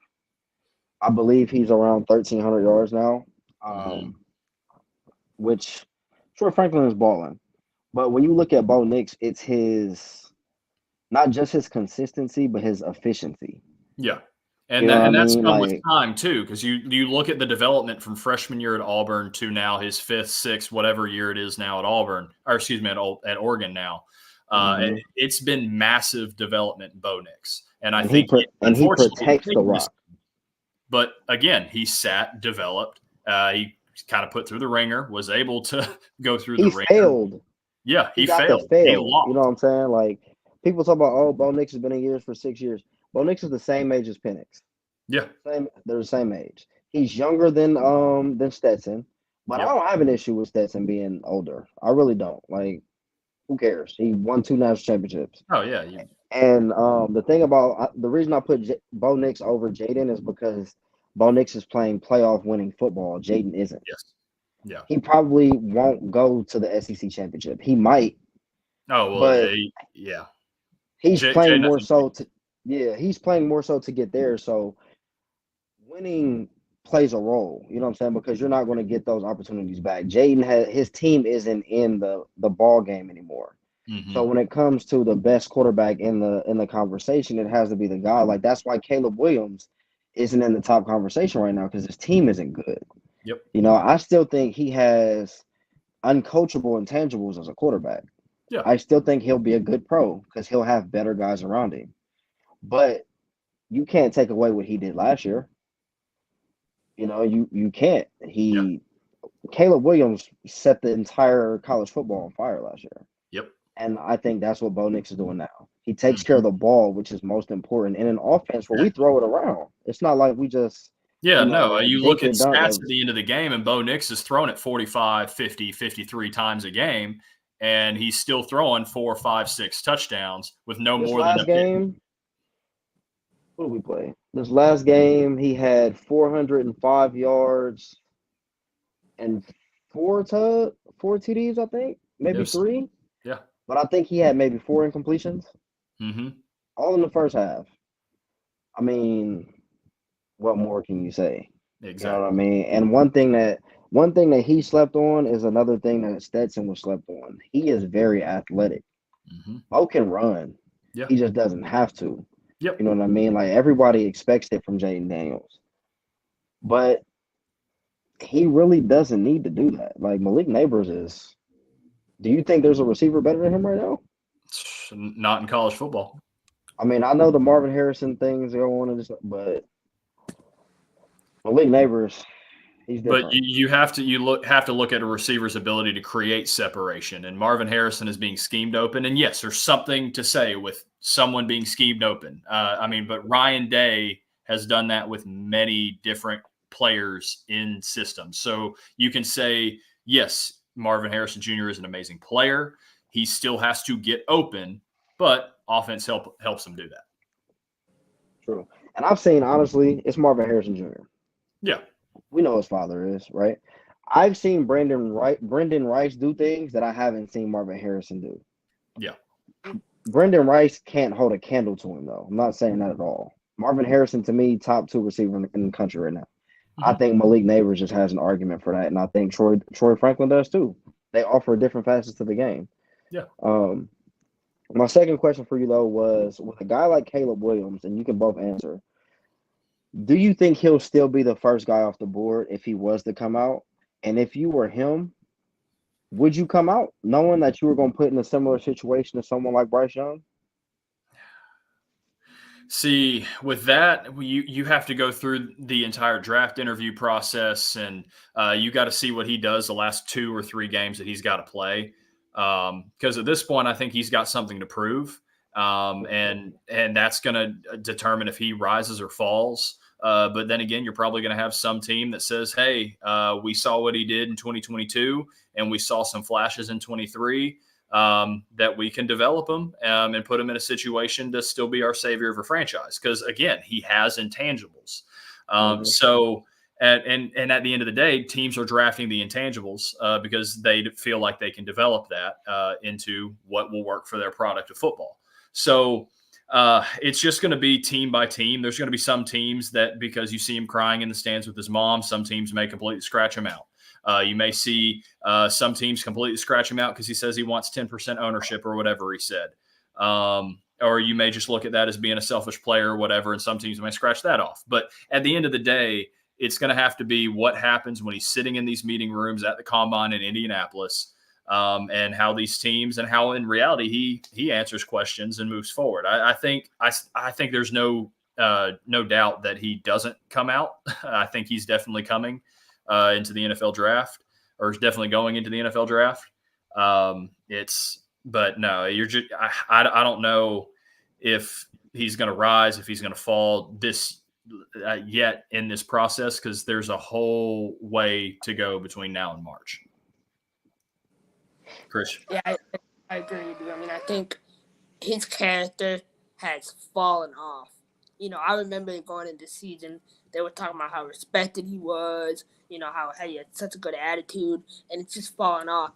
I believe he's around 1,300 yards now, which Troy Franklin is balling. But when you look at Bo Nix, it's not just his consistency, but his efficiency. Yeah. And that's come with time too, because you look at the development from freshman year at Auburn to now his 5th, 6th, whatever year it is now at Auburn, or excuse me, at Oregon now. It's been massive development in Bo Nix. And I And think, he protects the rock. But again, he sat, developed. He kind of put through the ringer, was able to go through the ringer. He failed. Yeah, he got failed. To fail. He lost. You know what I'm saying? Like, people talk about, oh, Bo Nix has been in years for 6 years. Bo Nix is the same age as Penix. Yeah. They're the same age. He's younger than Stetson, but I don't have an issue with Stetson being older. I really don't. Like, who cares? He won 2 national championships. Oh, yeah. And the thing about the reason I put Bo Nix over Jaden is because Bo Nix is playing playoff winning football. Jaden isn't. Yes. Yeah. He probably won't go to the SEC championship. He might. Oh, well, but yeah. He's playing more so to get there. So winning plays a role. You know what I'm saying? Because you're not going to get those opportunities back. Jaden his team isn't in the ball game anymore. Mm-hmm. So when it comes to the best quarterback in the conversation, it has to be the guy. Like, that's why Caleb Williams isn't in the top conversation right now, because his team isn't good. Yep. You know, I still think he has uncoachable intangibles as a quarterback. Yeah. I still think he'll be a good pro because he'll have better guys around him. But you can't take away what he did last year. You know, you can't. Caleb Williams set the entire college football on fire last year. Yep. And I think that's what Bo Nix is doing now. He takes care of the ball, which is most important. In an offense where we throw it around, it's not like we just you look at stats at the end of the game, and Bo Nix is throwing it 45, 50, 53 times a game, and he's still throwing 4, 5, 6 touchdowns with no more than a game. What did we play? This last game, he had 405 yards and 4 TDs, I think. Maybe 3. Yeah. But I think he had maybe 4 incompletions. Mm-hmm. All in the first half. I mean, what more can you say? Exactly. You know what I mean? And one thing that he slept on is another thing that Stetson was slept on. He is very athletic. Mm-hmm. Bo can run. Yeah. He just doesn't have to. Yep. You know what I mean? Like, everybody expects it from Jaden Daniels. But he really doesn't need to do that. Like, Malik Neighbors is – do you think there's a receiver better than him right now? Not in college football. I mean, I know the Marvin Harrison things go on, but Malik Neighbors – but you have to look at a receiver's ability to create separation, and Marvin Harrison is being schemed open. And yes, there's something to say with someone being schemed open. But Ryan Day has done that with many different players in systems. So you can say, yes, Marvin Harrison Jr. is an amazing player. He still has to get open, but offense helps him do that. True. And I've seen, honestly, it's Marvin Harrison Jr. Yeah. We know his father is, right? I've seen Brendan Rice do things that I haven't seen Marvin Harrison do. Yeah. Brendan Rice can't hold a candle to him, though. I'm not saying that at all. Marvin Harrison, to me, top 2 receiver in the country right now. Mm-hmm. I think Malik Neighbors just has an argument for that, and I think Troy Franklin does too. They offer different facets to the game. Yeah. My second question for you, though, was with a guy like Caleb Williams, and you can both answer, do you think he'll still be the first guy off the board if he was to come out? And if you were him, would you come out knowing that you were going to put in a similar situation to someone like Bryce Young? See, with that, you have to go through the entire draft interview process, and you got to see what he does the last 2 or 3 games that he's got to play. Because at this point, I think he's got something to prove. And that's going to determine if he rises or falls. But then again, you're probably going to have some team that says, hey, we saw what he did in 2022 and we saw some flashes in 23 that we can develop him and put him in a situation to still be our savior of a franchise. Because again, he has intangibles. So and at the end of the day, teams are drafting the intangibles because they feel like they can develop that into what will work for their product of football. So it's just going to be team by team. There's going to be some teams that, because you see him crying in the stands with his mom, some teams may completely scratch him out. You may see some teams completely scratch him out because he says he wants 10% ownership or whatever he said. Or you may just look at that as being a selfish player or whatever, and some teams may scratch that off. But at the end of the day, it's going to have to be what happens when he's sitting in these meeting rooms at the Combine in Indianapolis. and how these teams and how in reality he answers questions and moves forward. I think there's no doubt that he doesn't come out. I think he's definitely coming into the NFL draft, or is definitely going into the NFL draft. But no, I don't know if he's going to rise, if he's going to fall this yet in this process, because there's a whole way to go between now and March. Chris? Yeah, I agree with you. I mean, I think his character has fallen off. I remember going into the season, they were talking about how respected he was, how he had such a good attitude, and it's just fallen off.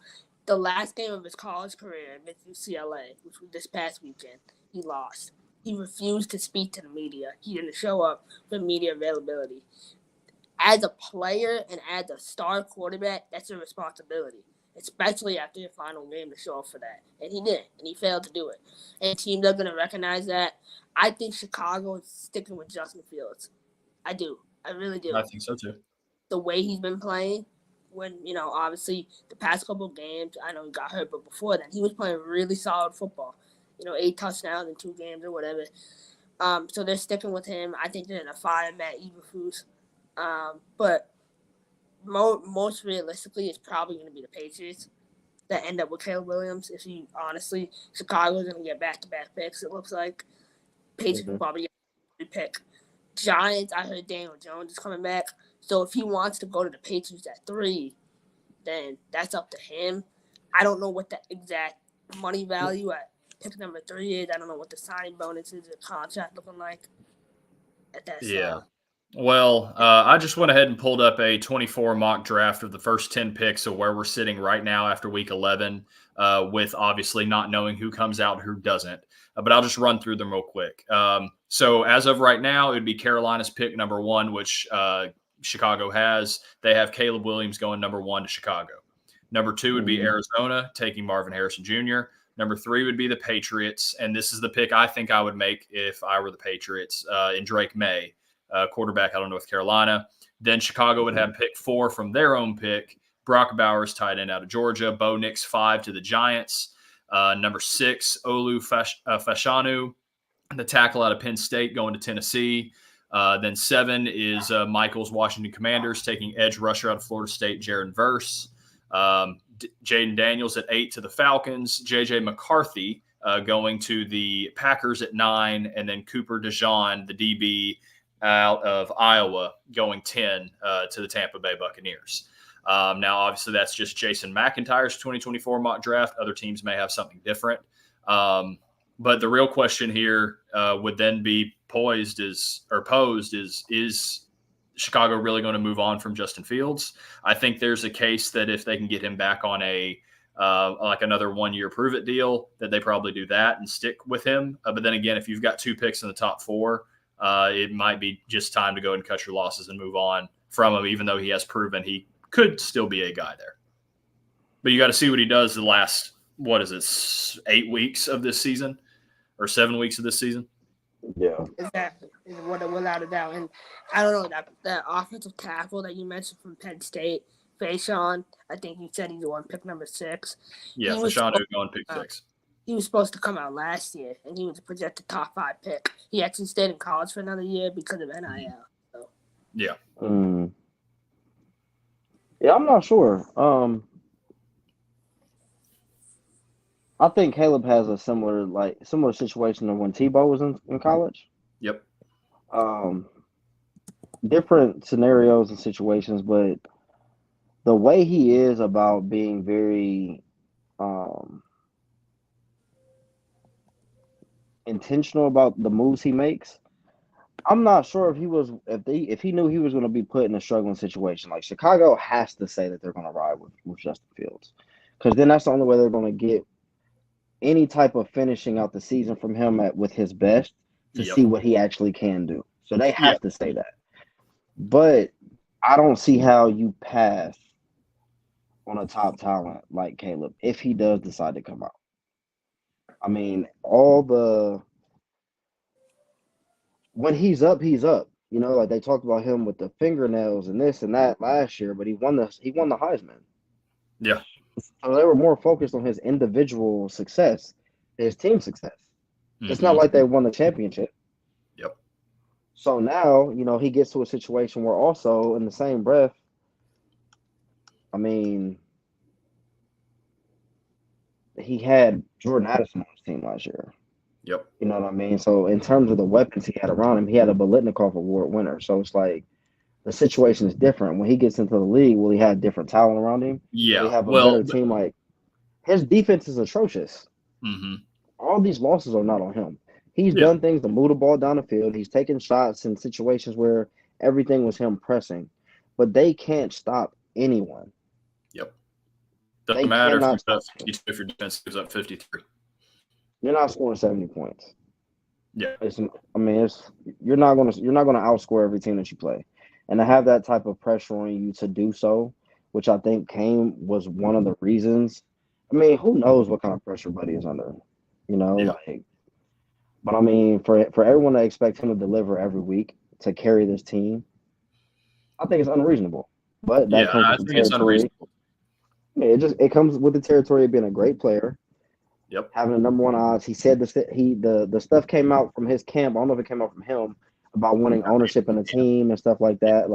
The last game of his college career against UCLA, which was this past weekend, he lost. He refused to speak to the media. He didn't show up for media availability. As a player and as a star quarterback, that's a responsibility, especially after your final game, to show up for that. And he didn't, and he failed to do it. And teams are going to recognize that. I think Chicago is sticking with Justin Fields. I do. I really do. I think so too. The way he's been playing, when, obviously the past couple of games, I know he got hurt, but before then, he was playing really solid football. 8 touchdowns in 2 games or whatever. So they're sticking with him. I think they're going to fire Matt Eberflus. But most realistically, it's probably going to be the Patriots that end up with Caleb Williams. Honestly, Chicago's going to get back-to-back picks, it looks like. Patriots will probably get a pick. Giants, I heard Daniel Jones is coming back. So if he wants to go to the Patriots at 3, then that's up to him. I don't know what the exact money value at pick number 3 is. I don't know what the signing bonuses or contract looking like at that Yeah. Well, I just went ahead and pulled up a 24 mock draft of the first 10 picks of where we're sitting right now after week 11, with obviously not knowing who comes out and who doesn't. But I'll just run through them real quick. So as of right now, it would be Carolina's pick number 1, which Chicago has. They have Caleb Williams going number 1 to Chicago. Number 2 would be Arizona, taking Marvin Harrison Jr. Number 3 would be the Patriots, and this is the pick I think I would make if I were the Patriots, in Drake May, quarterback out of North Carolina. Then Chicago would have pick 4 from their own pick, Brock Bowers, tight end out of Georgia. Bo Nix, 5 to the Giants. Number 6, Olu Fashanu, the tackle out of Penn State, going to Tennessee. Then 7 is Michael's Washington Commanders, taking edge rusher out of Florida State, Jaron Verse. Jaden Daniels at 8 to the Falcons. J.J. McCarthy going to the Packers at 9. And then Cooper DeJean, the DB out of Iowa, going 10 to the Tampa Bay Buccaneers. Now, obviously, that's just Jason McIntyre's 2024 mock draft. Other teams may have something different. But the real question here would then be posed is Chicago really going to move on from Justin Fields? I think there's a case that if they can get him back on a like another 1-year prove-it deal, that they probably do that and stick with him. But then again, if you've got 2 picks in the top 4, it might be just time to go and cut your losses and move on from him, even though he has proven he could still be a guy there. But you got to see what he does the last, 8 weeks of this season or 7 weeks of this season. Yeah. Exactly. Without a doubt. And I don't know, that offensive tackle that you mentioned from Penn State, Faison, I think you said he's the one pick number 6. Yeah, Faison going pick 6. He was supposed to come out last year, and he was a projected top 5 pick. He actually stayed in college for another year because of NIL. So. Yeah. Yeah, I'm not sure. I think Caleb has a similar situation to when Tebow was in college. Yep. Different scenarios and situations, but the way he is about being very intentional about the moves he makes. I'm not sure if he knew he was going to be put in a struggling situation. Like, Chicago has to say that they're going to ride with Justin Fields, because then that's the only way they're going to get any type of finishing out the season from him with his best to see what he actually can do. So they have to say that. But I don't see how you pass on a top talent like Caleb if he does decide to come out. I mean, when he's up, he's up. Like they talked about him with the fingernails and this and that last year, but he won the Heisman. Yeah. So they were more focused on his individual success, his team success. It's not Mhm. like they won the championship. Yep. So now, he gets to a situation where also in the same breath, I mean, he had Jordan Addison on his team last year. Yep. You know what I mean? So in terms of the weapons he had around him, he had a Bolitnikov Award winner. So it's like the situation is different. When he gets into the league, will he have different talent around him? Will he Yeah. have a Well. better team? Like his defense is atrocious. Mhm. All these losses are not on him. He's Yeah. done things to move the ball down the field. He's taken shots in situations where everything was him pressing, but they can't stop anyone. Yep. Doesn't They matter if cannot you stop put up 52 if your defense gives up 53. You're not scoring 70 points. Yeah. You're not gonna outscore every team that you play, and to have that type of pressure on you to do so, which I think was one of the reasons. I mean, who knows what kind of pressure Buddy is under, Yeah. But I mean, for everyone to expect him to deliver every week to carry this team, I think it's unreasonable. But that Yeah. comes I with the think it's territory. unreasonable. Yeah, it comes with the territory of being a great player, Yep. having a number one odds. He said the stuff came out from his camp. I don't know if it came out from him about wanting ownership in the team and stuff like that.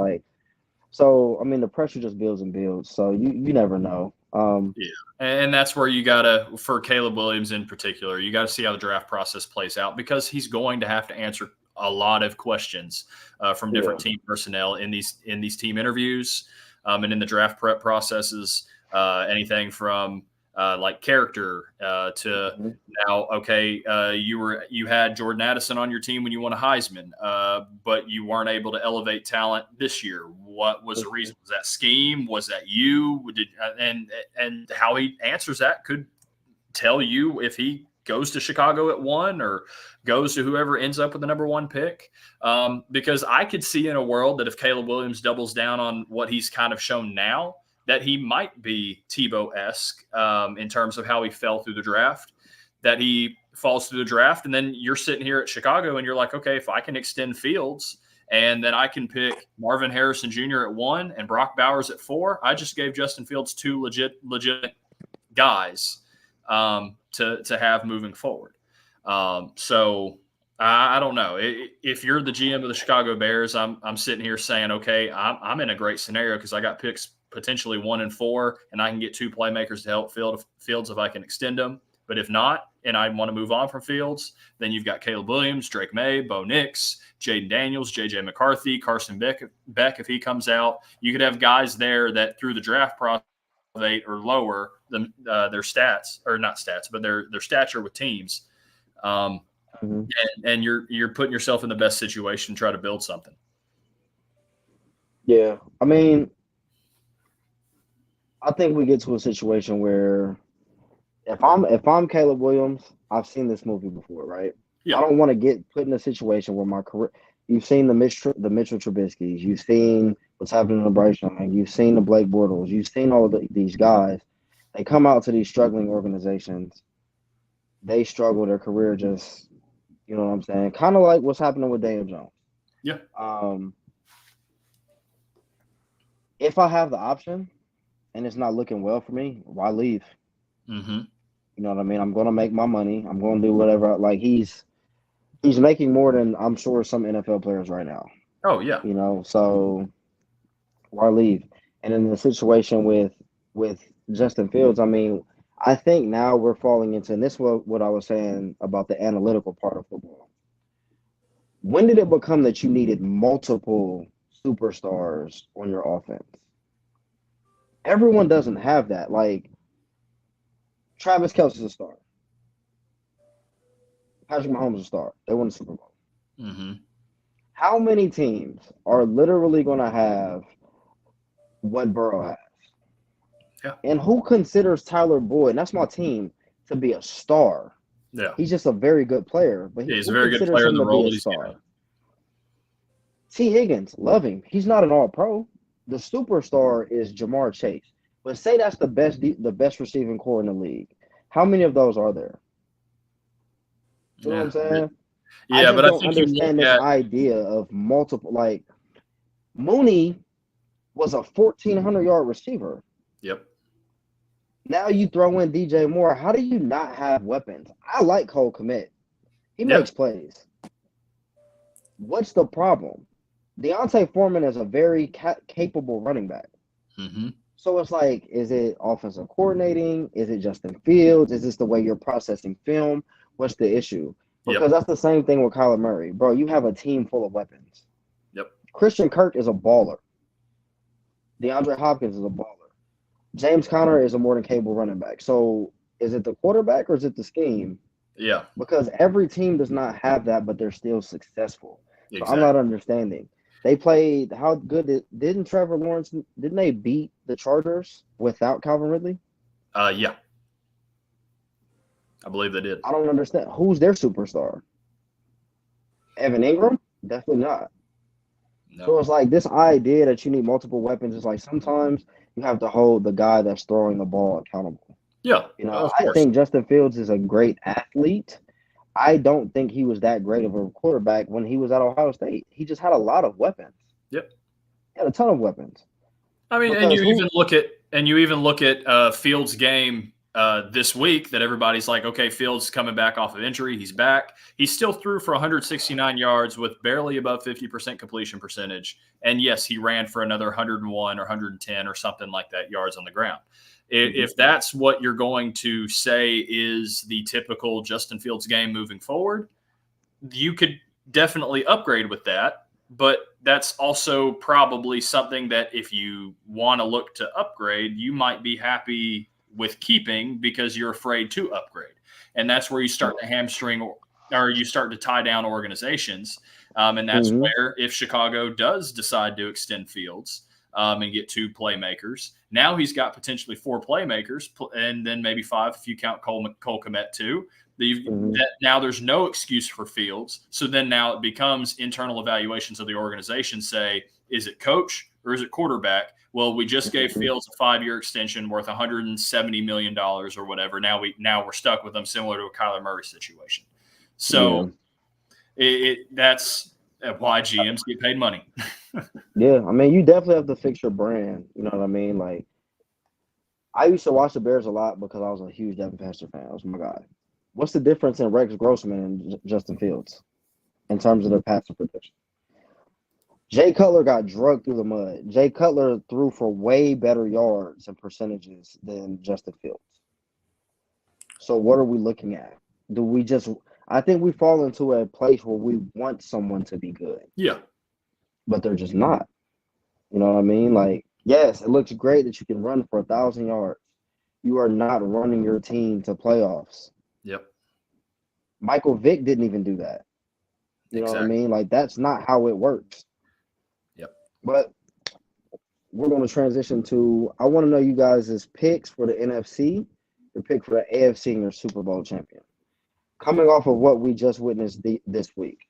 So I mean, the pressure just builds and builds. So you never know. Yeah. And that's where you gotta, for Caleb Williams in particular, you gotta see how the draft process plays out, because he's going to have to answer a lot of questions from different team personnel in these team interviews and in the draft prep processes. Anything from like character to now, okay, you had Jordan Addison on your team when you won a Heisman, but you weren't able to elevate talent this year. What was the reason? Was that scheme? Was that you? And how he answers that could tell you if he goes to Chicago at 1 or goes to whoever ends up with the number 1 pick. Because I could see in a world that if Caleb Williams doubles down on what he's kind of shown now, that he might be Tebow-esque in terms of how he fell through the draft, that he falls through the draft. And then you're sitting here at Chicago and you're like, okay, if I can extend Fields and then I can pick Marvin Harrison Jr. at 1 and Brock Bowers at 4, I just gave Justin Fields 2 legit guys to have moving forward. So I don't know. If you're the GM of the Chicago Bears, I'm sitting here saying, okay, I'm in a great scenario because I got picks potentially 1 and 4, and I can get 2 playmakers to help Fields if I can extend them. But if not, and I want to move on from Fields, then you've got Caleb Williams, Drake May, Bo Nix, Jaden Daniels, J.J. McCarthy, Carson Beck if he comes out. You could have guys there that through the draft process 8 or lower their stats, or not stats, but their stature with teams. And you're putting yourself in the best situation to try to build something. Yeah. I mean, I think we get to a situation where if I'm Caleb Williams, I've seen this movie before, right? Yeah. I don't want to get put in a situation where my career. You've seen the Mitchell Trubisky's, you've seen what's happening to Bryce Young, you've seen the Blake Bortles, you've seen all of these guys. They come out to these struggling organizations. They struggle, their career just, you know what I'm saying? Kind of like what's happening with Daniel Jones. Yeah. If I have the option and it's not looking well for me, why leave? Mm-hmm. You know what I mean? I'm going to make my money. I'm going to do whatever. Like he's making more than I'm sure some NFL players right now. Oh yeah. You know, so why leave? And in the situation with Justin Fields, I mean, I think now we're falling into, and this is what I was saying about the analytical part of football. When did it become that you needed multiple superstars on your offense? Everyone doesn't have that. Like Travis Kelce's a star. Patrick Mahomes is a star. They won the Super Bowl. Mm-hmm. How many teams are literally going to have what Burrow has? Yeah. And who considers Tyler Boyd, and that's my team, to be a star? Yeah. He's just a very good player. But he's a very good player in the role that he's in. T. Higgins, love him. He's not an all-pro. The superstar is Jamar Chase. But say that's the best receiving core in the league. How many of those are there? You know what I'm saying? Yeah, but I don't understand this idea of multiple. Like Mooney was a 1,400-yard receiver. Yep. Now you throw in DJ Moore. How do you not have weapons? I like Cole Kmet. He Yeah. makes plays. What's the problem? Deontay Foreman is a very capable running back. Mm-hmm. So it's like, is it offensive coordinating? Is it Justin Fields? Is this the way you're processing film? What's the issue? Because that's the same thing with Kyler Murray. Bro, you have a team full of weapons. Yep. Christian Kirk is a baller. DeAndre Hopkins is a baller. James Conner is a more than capable running back. So is it the quarterback or is it the scheme? Yeah. Because every team does not have that, but they're still successful. So Exactly. I'm not understanding. They played how good didn't Trevor Lawrence didn't they beat the Chargers without Calvin Ridley? Yeah. I believe they did. I don't understand. Who's their superstar? Evan Ingram? Definitely not. No. So it's like this idea that you need multiple weapons is like sometimes you have to hold the guy that's throwing the ball accountable. Yeah. You know, of I course. think Justin Fields is a great athlete. I don't think he was that great of a quarterback when he was at Ohio State. He just had a lot of weapons. Yep. He had a ton of weapons. I mean, and you even look at Fields' game this week that everybody's like, okay, Fields coming back off of injury, he's back. He still threw for 169 yards with barely above 50% completion percentage, and yes, he ran for another 101 or 110 or something like that yards on the ground. If that's what you're going to say is the typical Justin Fields game moving forward, you could definitely upgrade with that. But that's also probably something that if you want to look to upgrade, you might be happy with keeping because you're afraid to upgrade. And that's where you start to hamstring or you start to tie down organizations. And that's where if Chicago does decide to extend Fields and get 2 playmakers, now he's got potentially 4 playmakers and then maybe 5 if you count Cole Kmet too. Now there's no excuse for Fields. So then now it becomes internal evaluations of the organization say, is it coach or is it quarterback? Well, we just gave Fields a 5-year extension worth $170 million or whatever. Now we're stuck with them, similar to a Kyler Murray situation. So that's why GMs get paid money. Yeah, I mean, you definitely have to fix your brand. You know what I mean? Like, I used to watch the Bears a lot because I was a huge Devin Hester fan. That was my guy. What's the difference in Rex Grossman and Justin Fields in terms of their passing protection? Jay Cutler got drugged through the mud. Jay Cutler threw for way better yards and percentages than Justin Fields. So what are we looking at? I think we fall into a place where we want someone to be good. Yeah. But they're just not. You know what I mean? Like, yes, it looks great that you can run for 1,000 yards. You are not running your team to playoffs. Yep. Michael Vick didn't even do that. You know what I mean? Like, that's not how it works. Yep. But we're going to transition to, I want to know you guys' picks for the NFC, your pick for the AFC, and your Super Bowl champion. Coming off of what we just witnessed this week.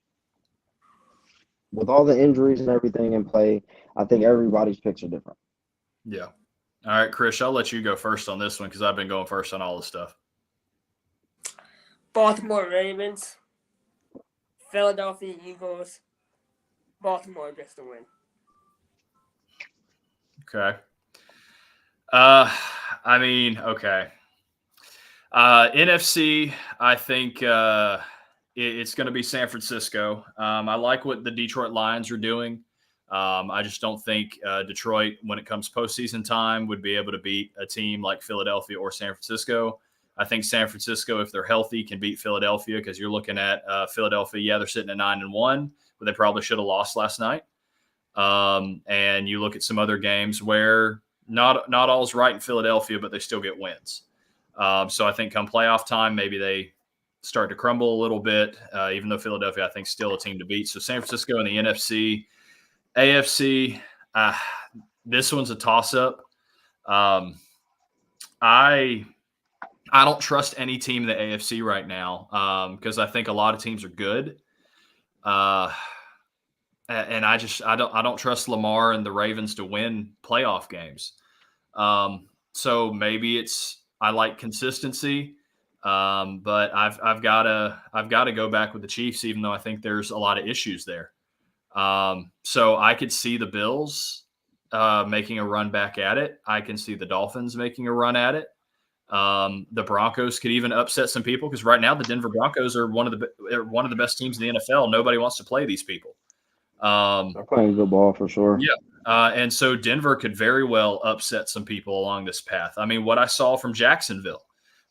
With all the injuries and everything in play, I think everybody's picks are different. Yeah. All right, Chris, I'll let you go first on this one because I've been going first on all this stuff. Baltimore Ravens, Philadelphia Eagles, Baltimore gets the win. Okay. Okay. NFC, I think it's going to be San Francisco. I like what the Detroit Lions are doing. I just don't think Detroit, when it comes postseason time, would be able to beat a team like Philadelphia or San Francisco. I think San Francisco, if they're healthy, can beat Philadelphia because you're looking at Philadelphia. Yeah, they're sitting at 9-1, but they probably should have lost last night. And you look at some other games where not all's right in Philadelphia, but they still get wins. So I think come playoff time, maybe they start to crumble a little bit, even though Philadelphia, I think, is still a team to beat. So San Francisco in the NFC. AFC, this one's a toss-up. I don't trust any team in the AFC right now because I think a lot of teams are good. And I don't trust Lamar and the Ravens to win playoff games. So maybe I like consistency, but I've got to go back with the Chiefs, even though I think there's a lot of issues there. So I could see the Bills making a run back at it. I can see the Dolphins making a run at it. The Broncos could even upset some people because right now the Denver Broncos are one of the best teams in the NFL. Nobody wants to play these people. They're playing good ball for sure. Yeah. And so Denver could very well upset some people along this path. I mean, what I saw from Jacksonville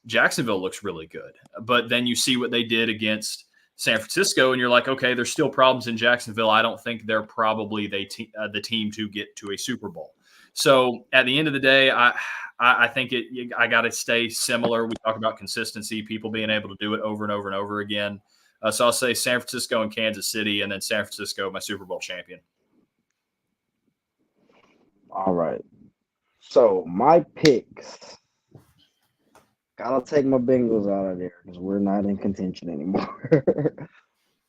looks really good. But then you see what they did against San Francisco, and you're like, okay, there's still problems in Jacksonville. I don't think they're probably the team to get to a Super Bowl. So at the end of the day, I think I got to stay similar. We talk about consistency, people being able to do it over and over and over again. So I'll say San Francisco and Kansas City, and then San Francisco, my Super Bowl champion. All right. So my picks. Gotta take my Bengals out of there because we're not in contention anymore.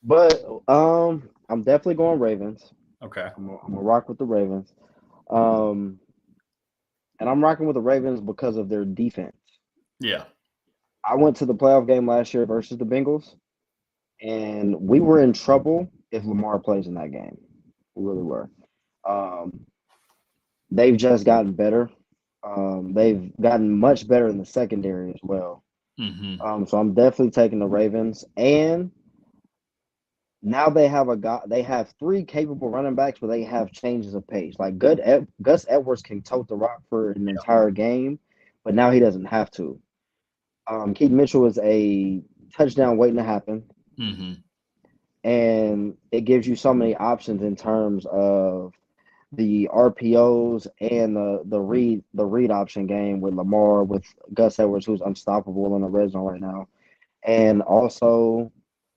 But I'm definitely going Ravens. Okay. I'm gonna rock with the Ravens. And I'm rocking with the Ravens because of their defense. Yeah. I went to the playoff game last year versus the Bengals, and we were in trouble if Lamar plays in that game. We really were. They've just gotten better. They've gotten much better in the secondary as well. Mm-hmm. So I'm definitely taking the Ravens. And now they have three capable running backs, but they have changes of pace. Like Gus Edwards can tote the rock for an entire game, but now he doesn't have to. Keith Mitchell is a touchdown waiting to happen. Mm-hmm. And it gives you so many options in terms of the RPOs and the read option game with Lamar, with Gus Edwards, who's unstoppable in the red zone right now, and also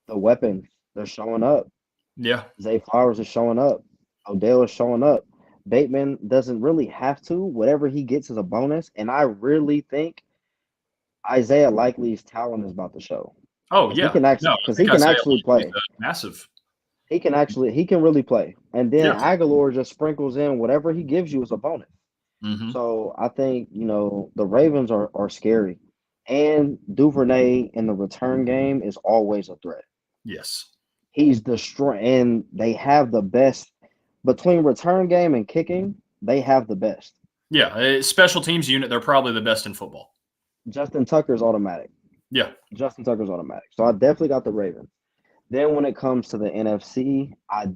the weapons. They're showing up. Yeah. Zay Flowers is showing up. Odell is showing up. Bateman doesn't really have to. Whatever he gets is a bonus, and I really think Isaiah Likely's talent is about to show. Oh yeah, he can actually play. Massive. He can really play. And then Aguilar just sprinkles in whatever he gives you is a bonus. Mm-hmm. So I think, the Ravens are scary. And Duvernay in the return game is always a threat. Yes. He's and they have the best between return game and kicking, they have the best. Yeah, special teams unit, they're probably the best in football. Justin Tucker's automatic. Yeah. Justin Tucker's automatic. So I definitely got the Ravens. Then when it comes to the NFC, I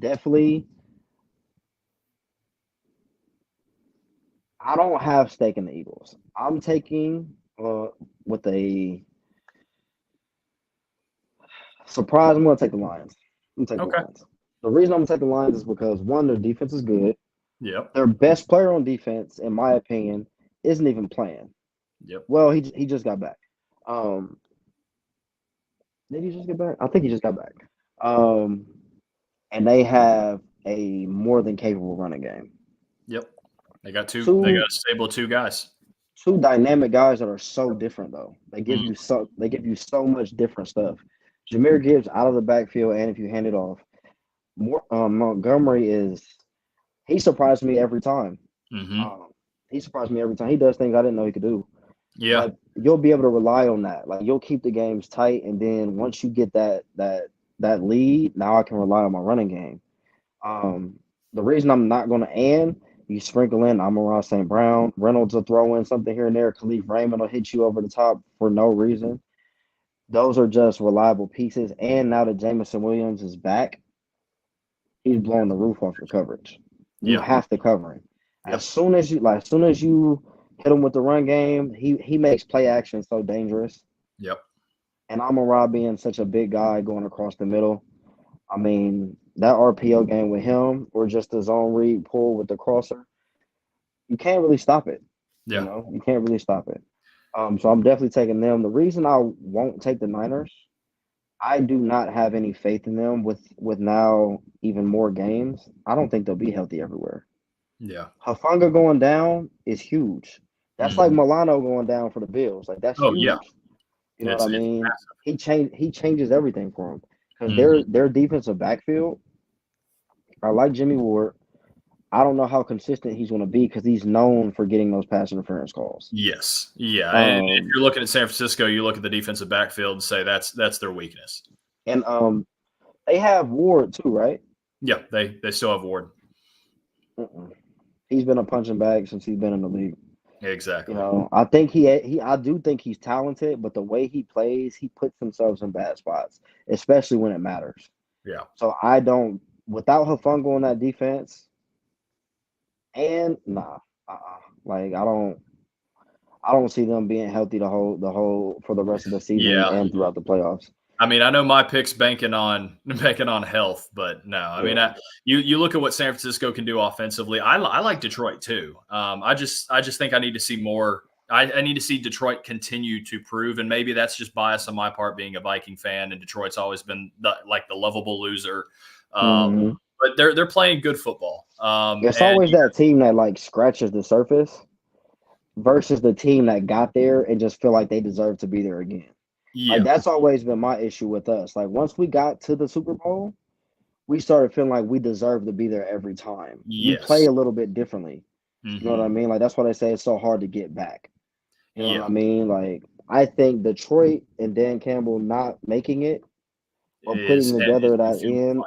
don't have stake in the Eagles. I'm taking with a surprise. I'm going to take the Lions. The Lions. The reason I'm going to take the Lions is because, one, their defense is good. Yep. Their best player on defense, in my opinion, isn't even playing. Yep. Well, he just got back. Did he just get back? I think he just got back. And they have a more than capable running game. Yep. They got they got a stable two guys. Two dynamic guys that are so different though. They give you so much different stuff. Jahmyr Gibbs out of the backfield, and if you hand it off, Montgomery he surprised me every time. Mm-hmm. He surprised me every time. He does things I didn't know he could do. Yeah. But you'll be able to rely on that. Like, you'll keep the games tight, and then once you get that lead, now I can rely on my running game. The reason I'm not going to you sprinkle in Amon-Ra St. Brown, Reynolds will throw in something here and there. Khalif Raymond will hit you over the top for no reason. Those are just reliable pieces. And now that Jameson Williams is back, he's blowing the roof off your coverage. You have to cover him. Yep. As soon as you hit him with the run game, he makes play action so dangerous. Yep. And Amon-Ra being such a big guy going across the middle, I mean, that RPO game with him or just the zone read pull with the crosser, you can't really stop it. Yeah. You can't really stop it. So I'm definitely taking them. The reason I won't take the Niners, I do not have any faith in them with now even more games. I don't think they'll be healthy everywhere. Yeah. Hufanga going down is huge. That's like Milano going down for the Bills. Like, that's huge. Yeah. You know what I mean? He changes everything for them because their defensive backfield. I like Jimmy Ward. I don't know how consistent he's going to be because he's known for getting those pass interference calls. Yes. Yeah. And if you're looking at San Francisco, you look at the defensive backfield and say that's their weakness. And they have Ward too, right? Yeah, they still have Ward. He's been a punching bag since he's been in the league. Exactly. I think I do think he's talented, but the way he plays, he puts himself in bad spots, especially when it matters. Yeah. So without Hufanga on that defense, and like I don't see them being healthy the whole for the rest of the season Yeah. and throughout the playoffs. I mean, I know my pick's banking on health, but no. I mean, you look at what San Francisco can do offensively. I like Detroit too. I just think I need to see more. I need to see Detroit continue to prove, and maybe that's just bias on my part, being a Viking fan, and Detroit's always been the lovable loser. But they're playing good football. It's always that team that like scratches the surface versus the team that got there and just feel like they deserve to be there again. Yeah. Like that's always been my issue with us. Like once we got to the Super Bowl, we started feeling like we deserve to be there every time. Yes. We play a little bit differently. Mm-hmm. You know what I mean? Like that's why they say it's so hard to get back. You know what I mean? Like I think Detroit and Dan Campbell not making it or putting together that end.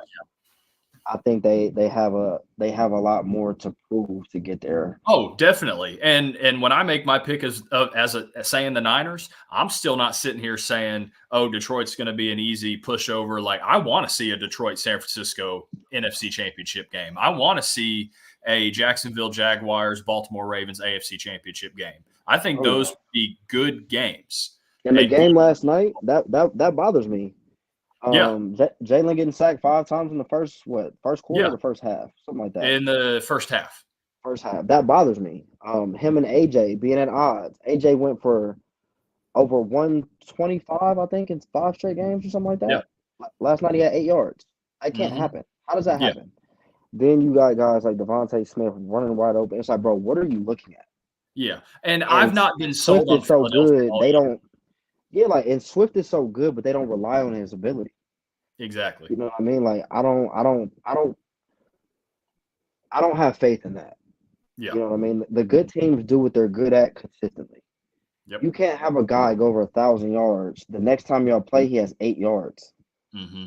I think they have a lot more to prove to get there. Oh, definitely. And when I make my pick as saying the Niners, I'm still not sitting here saying, oh, Detroit's going to be an easy pushover. Like I want to see a Detroit San Francisco NFC Championship game. I want to see a Jacksonville Jaguars Baltimore Ravens AFC Championship game. I think those would be good games. And the game last night, that bothers me. Jalen getting sacked 5 times in the first quarter or the first half, something like that. In the first half. That bothers me. Him and AJ being at odds. AJ went for over 125, I think, in 5 straight games or something like that. Yeah. Last night he had 8 yards. That can't happen. How does that happen? Then you got guys like Devontae Smith running wide open. It's like, bro, what are you looking at? Yeah, and I've not been sold on so good. They don't. Yeah, like and Swift is so good, but they don't rely on his ability. Exactly. You know what I mean? Like I don't have faith in that. Yeah. You know what I mean? The good teams do what they're good at consistently. Yep. You can't have a guy go over 1,000 yards. The next time y'all play, he has 8 yards. Mm-hmm.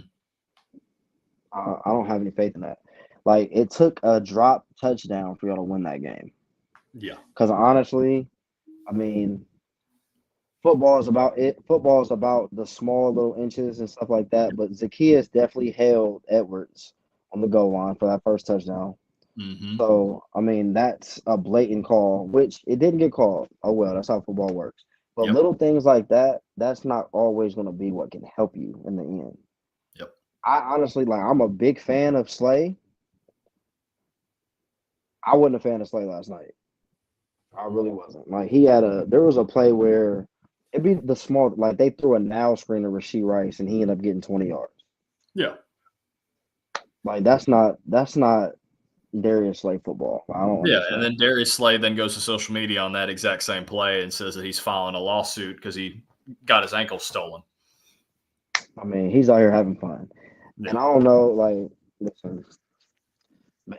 I don't have any faith in that. Like it took a drop touchdown for y'all to win that game. Yeah. Because honestly, I mean, football is about it. Football is about the small little inches and stuff like that. But Zacchaeus definitely held Edwards on the goal line for that first touchdown. Mm-hmm. So, I mean, that's a blatant call, which it didn't get called. Oh, well, that's how football works. But little things like that, that's not always going to be what can help you in the end. Yep. I honestly, I'm a big fan of Slay. I wasn't a fan of Slay last night. I really wasn't. Like, there was a play where it'd be the small, like they threw a now screen to Rashee Rice and he ended up getting 20 yards. Yeah. Like, that's not Darius Slay football. I don't understand. And then Darius Slay then goes to social media on that exact same play and says that he's filing a lawsuit because he got his ankle stolen. I mean, he's out here having fun. Yeah. And I don't know, like, listen,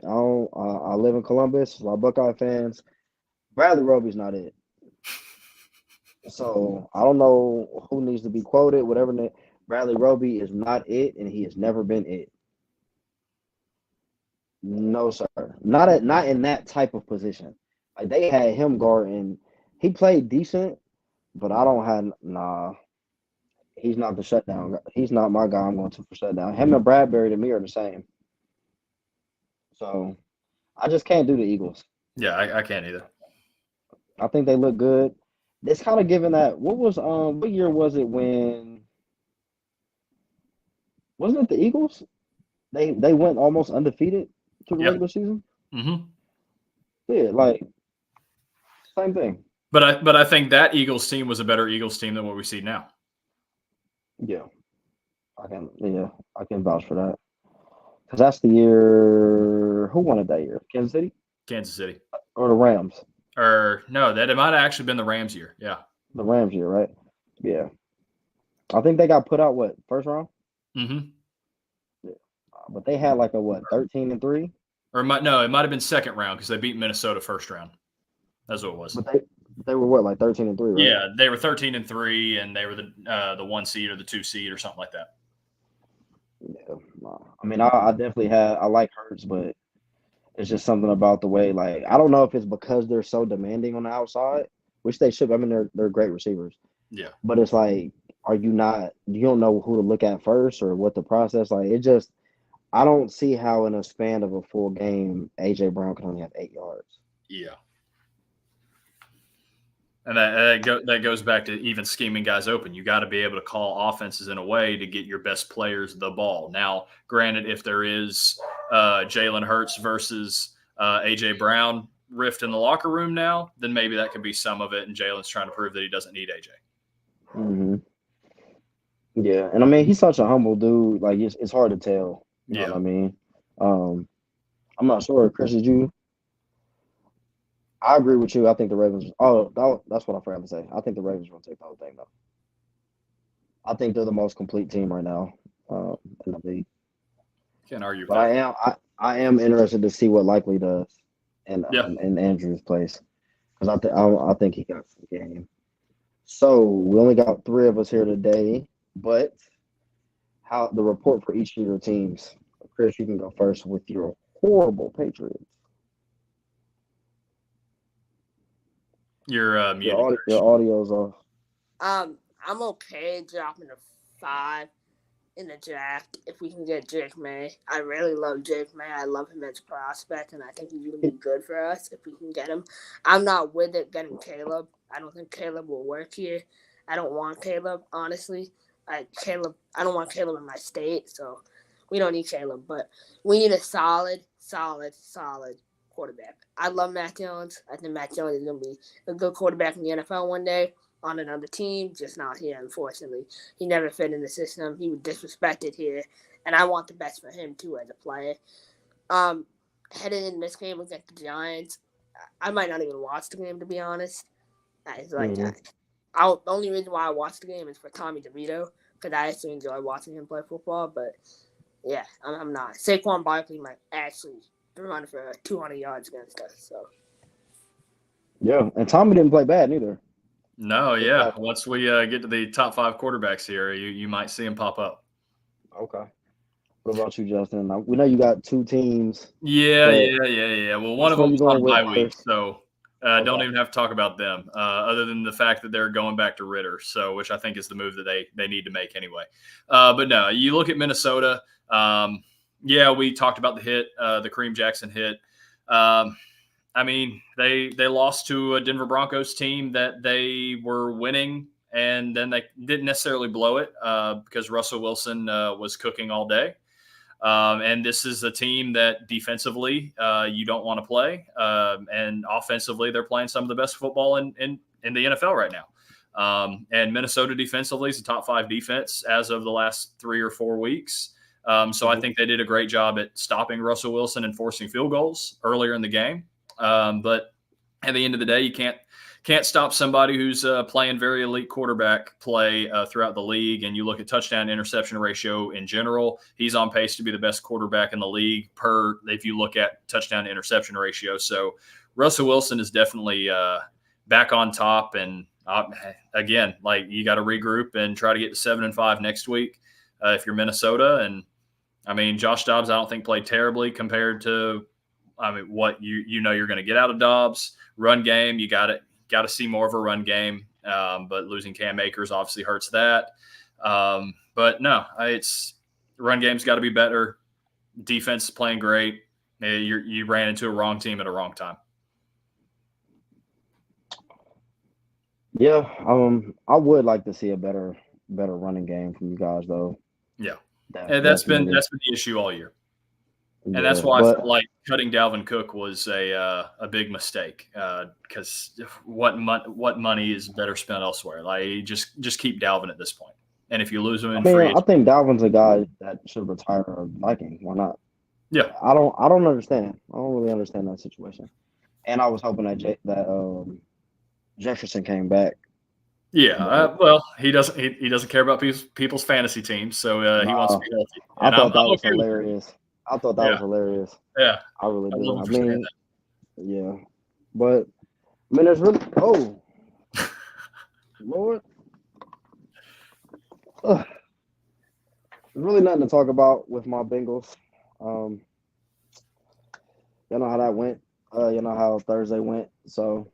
I live in Columbus, a lot of Buckeye fans. Bradley Roby's not it. So I don't know who needs to be quoted, whatever. Bradley Roby is not it, and he has never been it. No, sir. Not in that type of position. Like they had him guarding. He played decent, but I don't have he's not the shutdown. He's not my guy I'm going to for shutdown. Him and Bradbury to me are the same. So I just can't do the Eagles. Yeah, I can't either. I think they look good. It's kind of given that what year was it when wasn't it the Eagles? They went almost undefeated to the regular season. Mm-hmm. Yeah, like same thing. But I think that Eagles team was a better Eagles team than what we see now. Yeah, I can vouch for that. Because that's the year. Who won it that year? Kansas City. Kansas City. Or the Rams. Or no, that it might have actually been the Rams year. Yeah. The Rams year, right? Yeah. I think they got put out first round? Mm-hmm. Yeah. But they had 13-3? Or it might have been second round because they beat Minnesota first round. That's what it was. But they were 13-3, right? Yeah, they were 13-3 and they were the 1 seed or the 2 seed or something like that. Yeah. I mean, I definitely I like Hurts, but It's just something about the way, like, I don't know if it's because they're so demanding on the outside, which they should. I mean, they're great receivers, Yeah. but it's like, are you not? You don't know who to look at first or what the process. Like, it just, I don't see how in a span of a full game, AJ Brown can only have 8 yards. Yeah. And that goes back to even scheming guys open. You got to be able to call offenses in a way to get your best players the ball. Now, granted, if there is Jalen Hurts versus AJ Brown rift in the locker room now, then maybe that could be some of it. And Jalen's trying to prove that he doesn't need AJ. Mm-hmm. Yeah, and I mean, he's such a humble dude. Like, it's hard to tell. You know what I mean? I'm not sure. Chris, did you? I agree with you. I think the Ravens. Oh, that's what I forgot to say. I think the Ravens will take the whole thing, though. I think they're the most complete team right now in the league. Can't argue. But I am interested to see what Likely does in Andrew's place, because I think he got some game. So we only got 3 of us here today, but how the report for each of your teams. Chris, you can go first with your horrible Patriots. You're muted. Your audio's off. I'm okay dropping a 5 in the draft if we can get Jake May. I really love Jake May. I love him as a prospect, and I think he's going to be good for us if we can get him. I'm not with it getting Caleb. I don't think Caleb will work here. I don't want Caleb, honestly. I don't want Caleb in my state, so we don't need Caleb. But we need a solid quarterback. I love Matt Jones. I think Matt Jones is going to be a good quarterback in the NFL one day on another team, just not here, unfortunately. He never fit in the system. He was disrespected here, and I want the best for him, too, as a player. Headed in this game against the Giants, I might not even watch the game, to be honest. It's like the only reason why I watch the game is for Tommy DeVito, because I actually enjoy watching him play football, but, yeah, I'm not. Saquon Barkley might actually run for 200 yards against us. So, yeah, and Tommy didn't play bad neither. No, yeah. Once we get to the top 5 quarterbacks here, you might see him pop up. Okay. What about you, Justin? We know you got 2 teams. Yeah. Well, one of them is on bye week, so don't even have to talk about them, other than the fact that they're going back to Ritter, so which I think is the move that they need to make anyway. But no, you look at Minnesota. We talked about the hit, the Kareem Jackson hit. I mean, they lost to a Denver Broncos team that they were winning, and then they didn't necessarily blow it because Russell Wilson was cooking all day. And this is a team that defensively you don't want to play, and offensively they're playing some of the best football in the NFL right now. And Minnesota defensively is a top 5 defense as of the last 3 or 4 weeks. So I think they did a great job at stopping Russell Wilson and forcing field goals earlier in the game. But at the end of the day, you can't stop somebody who's playing very elite quarterback play throughout the league. And you look at touchdown interception ratio in general, he's on pace to be the best quarterback in the league if you look at touchdown interception ratio. So Russell Wilson is definitely back on top. And again, like, you got to regroup and try to get to 7-5 next week if you're Minnesota. And I mean, Josh Dobbs, I don't think played terribly compared to, what you're going to get out of Dobbs. Run game, you got to see more of a run game. But losing Cam Akers obviously hurts that. But no, it's run game's got to be better. Defense is playing great. You ran into a wrong team at a wrong time. Yeah, I would like to see a better running game from you guys, though. Yeah, and that's been the issue all year. And that's why I feel like cutting Dalvin Cook was a big mistake because what money is better spent elsewhere? Like, just keep Dalvin at this point. And if you lose him in free, I think Dalvin's a guy that should retire a Viking. Why not? Yeah, I don't understand. I don't really understand that situation. And I was hoping that Jefferson came back. Yeah, well, he doesn't care about people's fantasy teams, so he wants to be healthy. I thought that was hilarious. I thought that was hilarious. Yeah, I really do. I mean, yeah, but I mean, there's really Lord, there's really nothing to talk about with my Bengals. y'all know how that went. You know how Thursday went. So,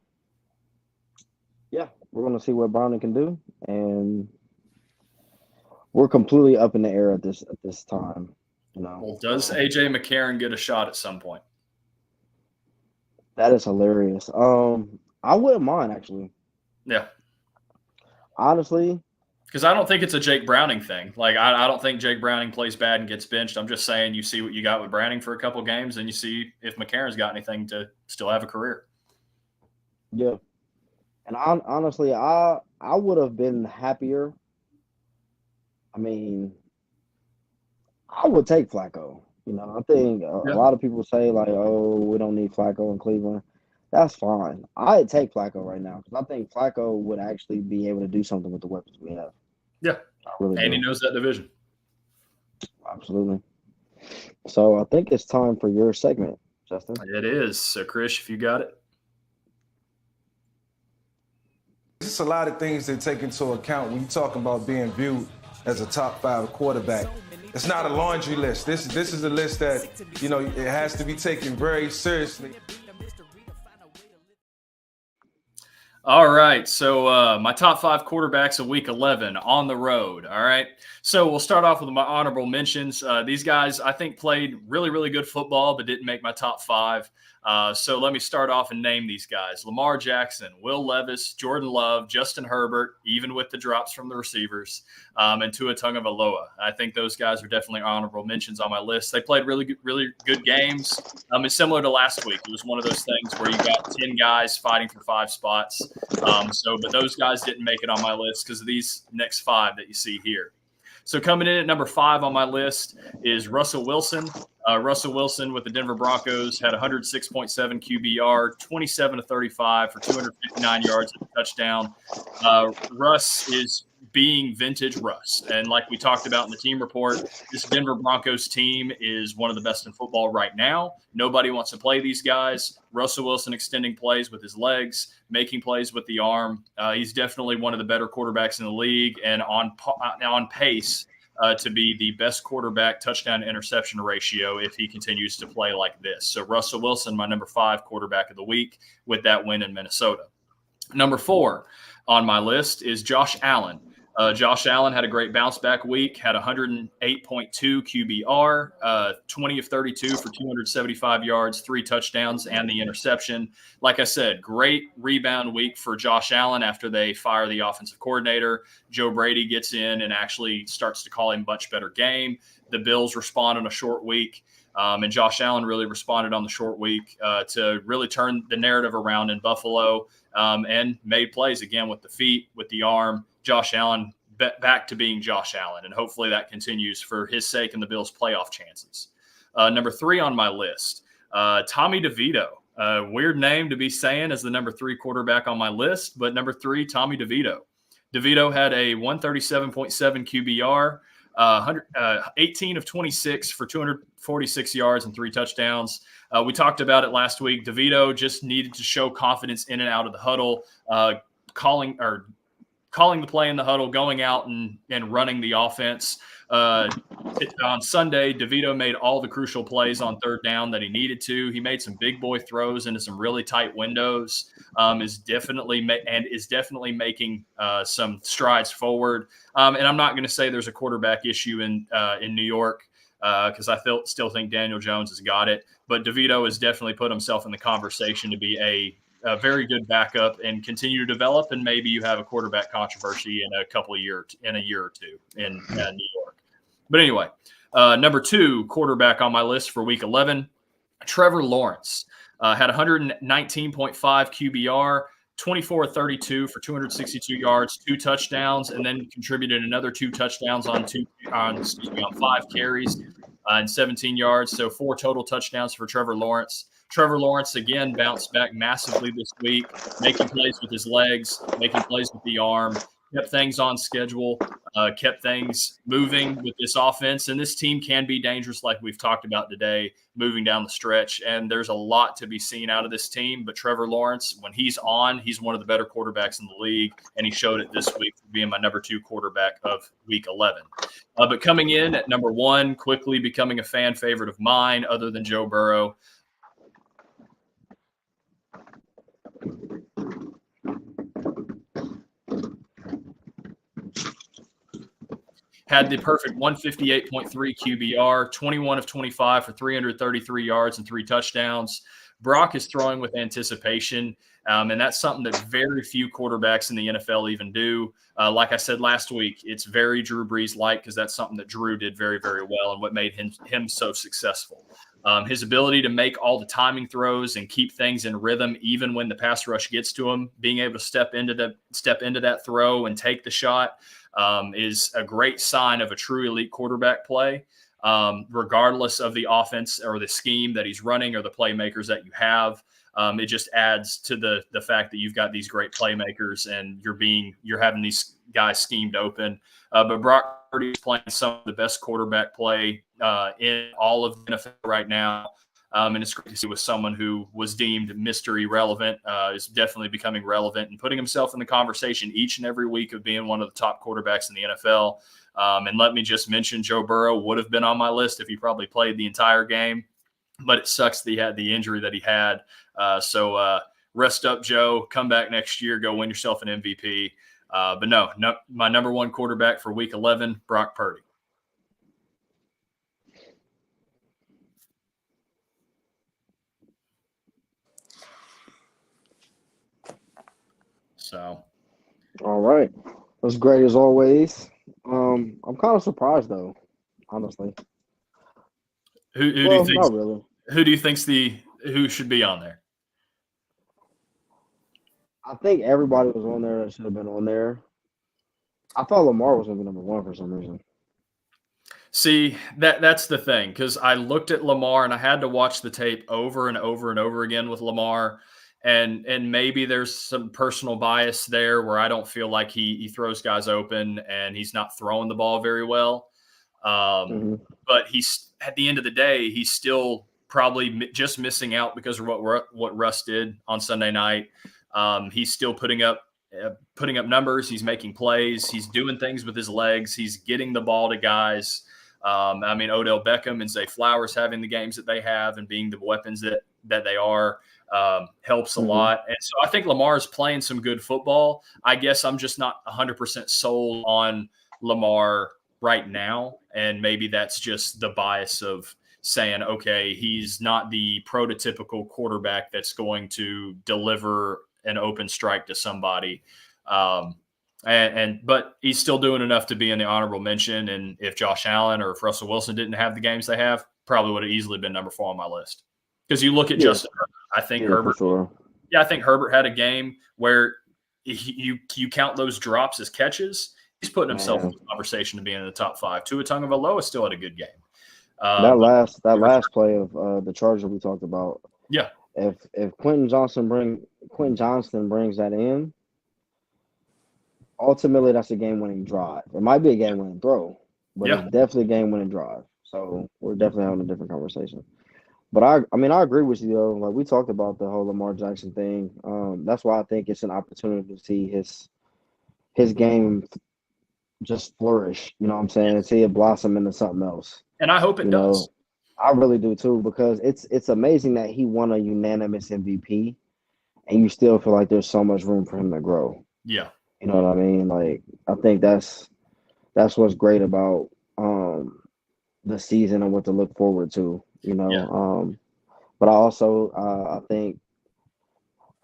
yeah, we're going to see what Browning can do. And we're completely up in the air at this time. You know, Well, does A.J. McCarron get a shot at some point? that is hilarious. I wouldn't mind, actually. Yeah. Honestly. Because I don't think it's a Jake Browning thing. Like, I don't think Jake Browning plays bad and gets benched. I'm just saying you see what you got with Browning for a couple games, and you see if McCarron's got anything to still have a career. Yeah. And honestly, I would have been happier. I mean, I would take Flacco. You know, I think a lot of people say, like, oh, we don't need Flacco in Cleveland. That's fine. I'd take Flacco right now because I think Flacco would actually be able to do something with the weapons we have. Yeah. Really and he knows that division. Absolutely. So I think it's time for your segment, Justin. It is. So, Chris, if you got it. There's a lot of things to take into account when you talk about being viewed as a top 5 quarterback. It's not a laundry list. This is a list that, you know, it has to be taken very seriously. All right, so my top 5 quarterbacks of Week 11 on the road. All right, so we'll start off with my honorable mentions. These guys, I think, played really, really good football, but didn't make my top 5. So let me start off and name these guys: Lamar Jackson, Will Levis, Jordan Love, Justin Herbert, even with the drops from the receivers, and Tua Tagovailoa. I think those guys are definitely honorable mentions on my list. They played really good games. It's similar to last week. It was one of those things where you got 10 guys fighting for 5 spots. But those guys didn't make it on my list because of these next 5 that you see here. So coming in at number 5 on my list is Russell Wilson. Russell Wilson with the Denver Broncos had 106.7 QBR, 27-35 for 259 yards and a touchdown. Russ is being vintage Russ. And like we talked about in the team report, this Denver Broncos team is one of the best in football right now. Nobody wants to play these guys. Russell Wilson extending plays with his legs, making plays with the arm. He's definitely one of the better quarterbacks in the league and on pace to be the best quarterback touchdown interception ratio if he continues to play like this. So Russell Wilson, my number 5 quarterback of the week with that win in Minnesota. Number 4 on my list is Josh Allen. Josh Allen had a great bounce back week, had 108.2 QBR, 20 of 32 for 275 yards, 3 touchdowns, and the interception. Like I said, great rebound week for Josh Allen after they fire the offensive coordinator. Joe Brady gets in and actually starts to call a much better game. The Bills respond on a short week. And Josh Allen really responded on the short week to really turn the narrative around in Buffalo and made plays again with the feet, with the arm. Josh Allen back to being Josh Allen, and hopefully that continues for his sake and the Bills' playoff chances. Number 3 on my list, Tommy DeVito. Weird name to be saying as the number 3 quarterback on my list, but number 3, Tommy DeVito. DeVito had a 137.7 QBR, 18 of 26 for 246 yards and 3 touchdowns. We talked about it last week. DeVito just needed to show confidence in and out of the huddle, calling the play in the huddle, going out and running the offense. On Sunday, DeVito made all the crucial plays on 3rd down that he needed to. He made some big boy throws into some really tight windows. Is definitely making some strides forward. And I'm not going to say there's a quarterback issue in New York because I still think Daniel Jones has got it. But DeVito has definitely put himself in the conversation to be a very good backup and continue to develop, and maybe you have a quarterback controversy in a year or two in New York. But anyway, number 2 quarterback on my list for Week 11, Trevor Lawrence had 119.5 QBR, 24-32 for 262 yards, 2 touchdowns, and then contributed another 2 touchdowns on 5 carries and 17 yards. So 4 total touchdowns for Trevor Lawrence. Trevor Lawrence, again, bounced back massively this week, making plays with his legs, making plays with the arm, kept things on schedule, kept things moving with this offense. And this team can be dangerous, like we've talked about today, moving down the stretch. And there's a lot to be seen out of this team. But Trevor Lawrence, when he's on, he's one of the better quarterbacks in the league. And he showed it this week for being my number 2 quarterback of Week 11. But coming in at number 1, quickly becoming a fan favorite of mine other than Joe Burrow, had the perfect 158.3 QBR, 21 of 25 for 333 yards and 3 touchdowns. Brock is throwing with anticipation, and that's something that very few quarterbacks in the NFL even do. Like I said last week, it's very Drew Brees-like because that's something that Drew did very, very well and what made him so successful. His ability to make all the timing throws and keep things in rhythm, even when the pass rush gets to him, being able to step into that throw and take the shot is a great sign of a true elite quarterback play. Regardless of the offense or the scheme that he's running or the playmakers that you have. It just adds to the fact that you've got these great playmakers and you're having these guys schemed open. But Brock Purdy is playing some of the best quarterback play in all of the NFL right now. And it's great to see with someone who was deemed Mr. Irrelevant is definitely becoming relevant and putting himself in the conversation each and every week of being one of the top quarterbacks in the NFL. And let me just mention, Joe Burrow would have been on my list if he probably played the entire game, but it sucks that he had the injury that he had. So rest up, Joe. Come back next year. Go win yourself an MVP. But no, my number one quarterback for Week 11, Brock Purdy. So, all right, that's great as always. I'm kind of surprised though, honestly. Who do you think? Not really. Who do you think's who should be on there? I think everybody was on there that should have been on there. I thought Lamar was going to be number one for some reason. See, that's the thing, because I looked at Lamar and I had to watch the tape over and over and over again with Lamar. And maybe there's some personal bias there where I don't feel like he throws guys open and he's not throwing the ball very well. But he's at the end of the day, he's still probably just missing out because of what Russ did on Sunday night. He's still putting up numbers. He's making plays. He's doing things with his legs. He's getting the ball to guys. I mean, Odell Beckham and Zay Flowers having the games that they have and being the weapons that they are helps a lot. And so I think Lamar is playing some good football. I guess I'm just not 100% sold on Lamar right now. And maybe that's just the bias of saying, okay, he's not the prototypical quarterback that's going to deliver an open strike to somebody. But he's still doing enough to be in the honorable mention. And if Josh Allen or if Russell Wilson didn't have the games they have, probably would have easily been number 4 on my list. Because you look at Justin Herbert, I think Herbert. Sure. Yeah, I think Herbert had a game where you count those drops as catches. He's putting himself in the conversation to being in the top 5. Tua Tagovailoa still had a good game. That last play of the Charger we talked about. Yeah. If Quentin Johnston brings that in, ultimately that's a game-winning drive. It might be a game-winning throw, but it's definitely a game-winning drive. So we're definitely having a different conversation. But I agree with you though. Like we talked about the whole Lamar Jackson thing. That's why I think it's an opportunity to see his game just flourish. You know what I'm saying? And see it blossom into something else. And I hope it does. I really do too, because it's amazing that he won a unanimous MVP, and you still feel like there's so much room for him to grow. Yeah. You know what I mean? Like I think that's what's great about the season and what to look forward to. You know, yeah. But I also I think,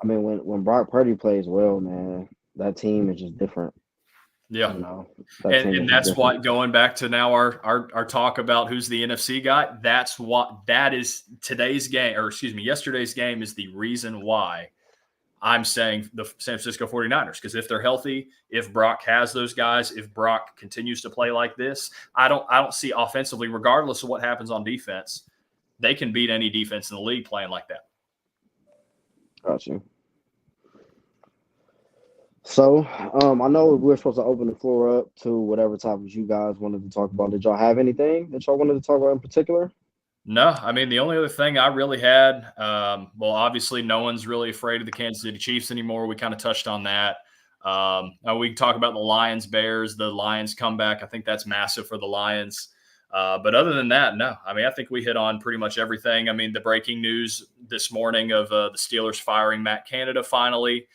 I mean, when Brock Purdy plays well, man, that team is just different. Yeah, you know, and that's what, going back to now our talk about who's the NFC guy. That is today's game, or excuse me, yesterday's game is the reason why I'm saying the San Francisco 49ers, because if they're healthy, if Brock has those guys, if Brock continues to play like this, I don't see offensively, regardless of what happens on defense, they can beat any defense in the league playing like that. Got you. So, I know we're supposed to open the floor up to whatever topics you guys wanted to talk about. Did y'all have anything that y'all wanted to talk about in particular? No, I mean, the only other thing I really had, well, obviously no one's really afraid of the Kansas City Chiefs anymore. We kind of touched on that. We can talk about the Lions-Bears, the Lions comeback. I think that's massive for the Lions. But other than that, no. I mean, I think we hit on pretty much everything. I mean, the breaking news this morning of the Steelers firing Matt Canada finally.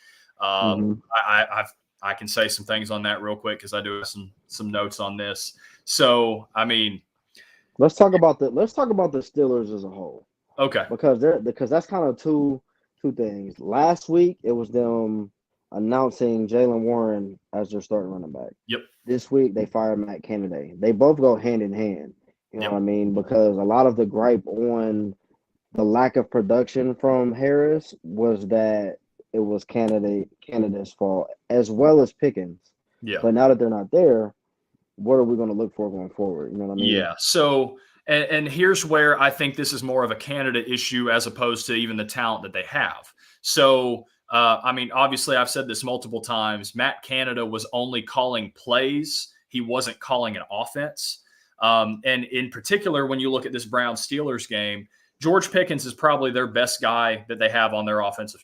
I can say some things on that real quick because I do have some notes on this. So, I mean, let's talk about the Steelers as a whole. Okay. Because that's kind of two things. Last week it was them announcing Jalen Warren as their starting running back. Yep. This week they fired Matt Canada. They both go hand in hand. You know what I mean? Because a lot of the gripe on the lack of production from Harris was that it was Canada's fault as well as Pickens. Yeah. But now that they're not there, what are we going to look for going forward? You know what I mean? Yeah. So, and here's where I think this is more of a Canada issue as opposed to even the talent that they have. So, I mean, obviously, I've said this multiple times. Matt Canada was only calling plays. He wasn't calling an offense. And in particular, when you look at this Browns-Steelers game, George Pickens is probably their best guy that they have on their offensive,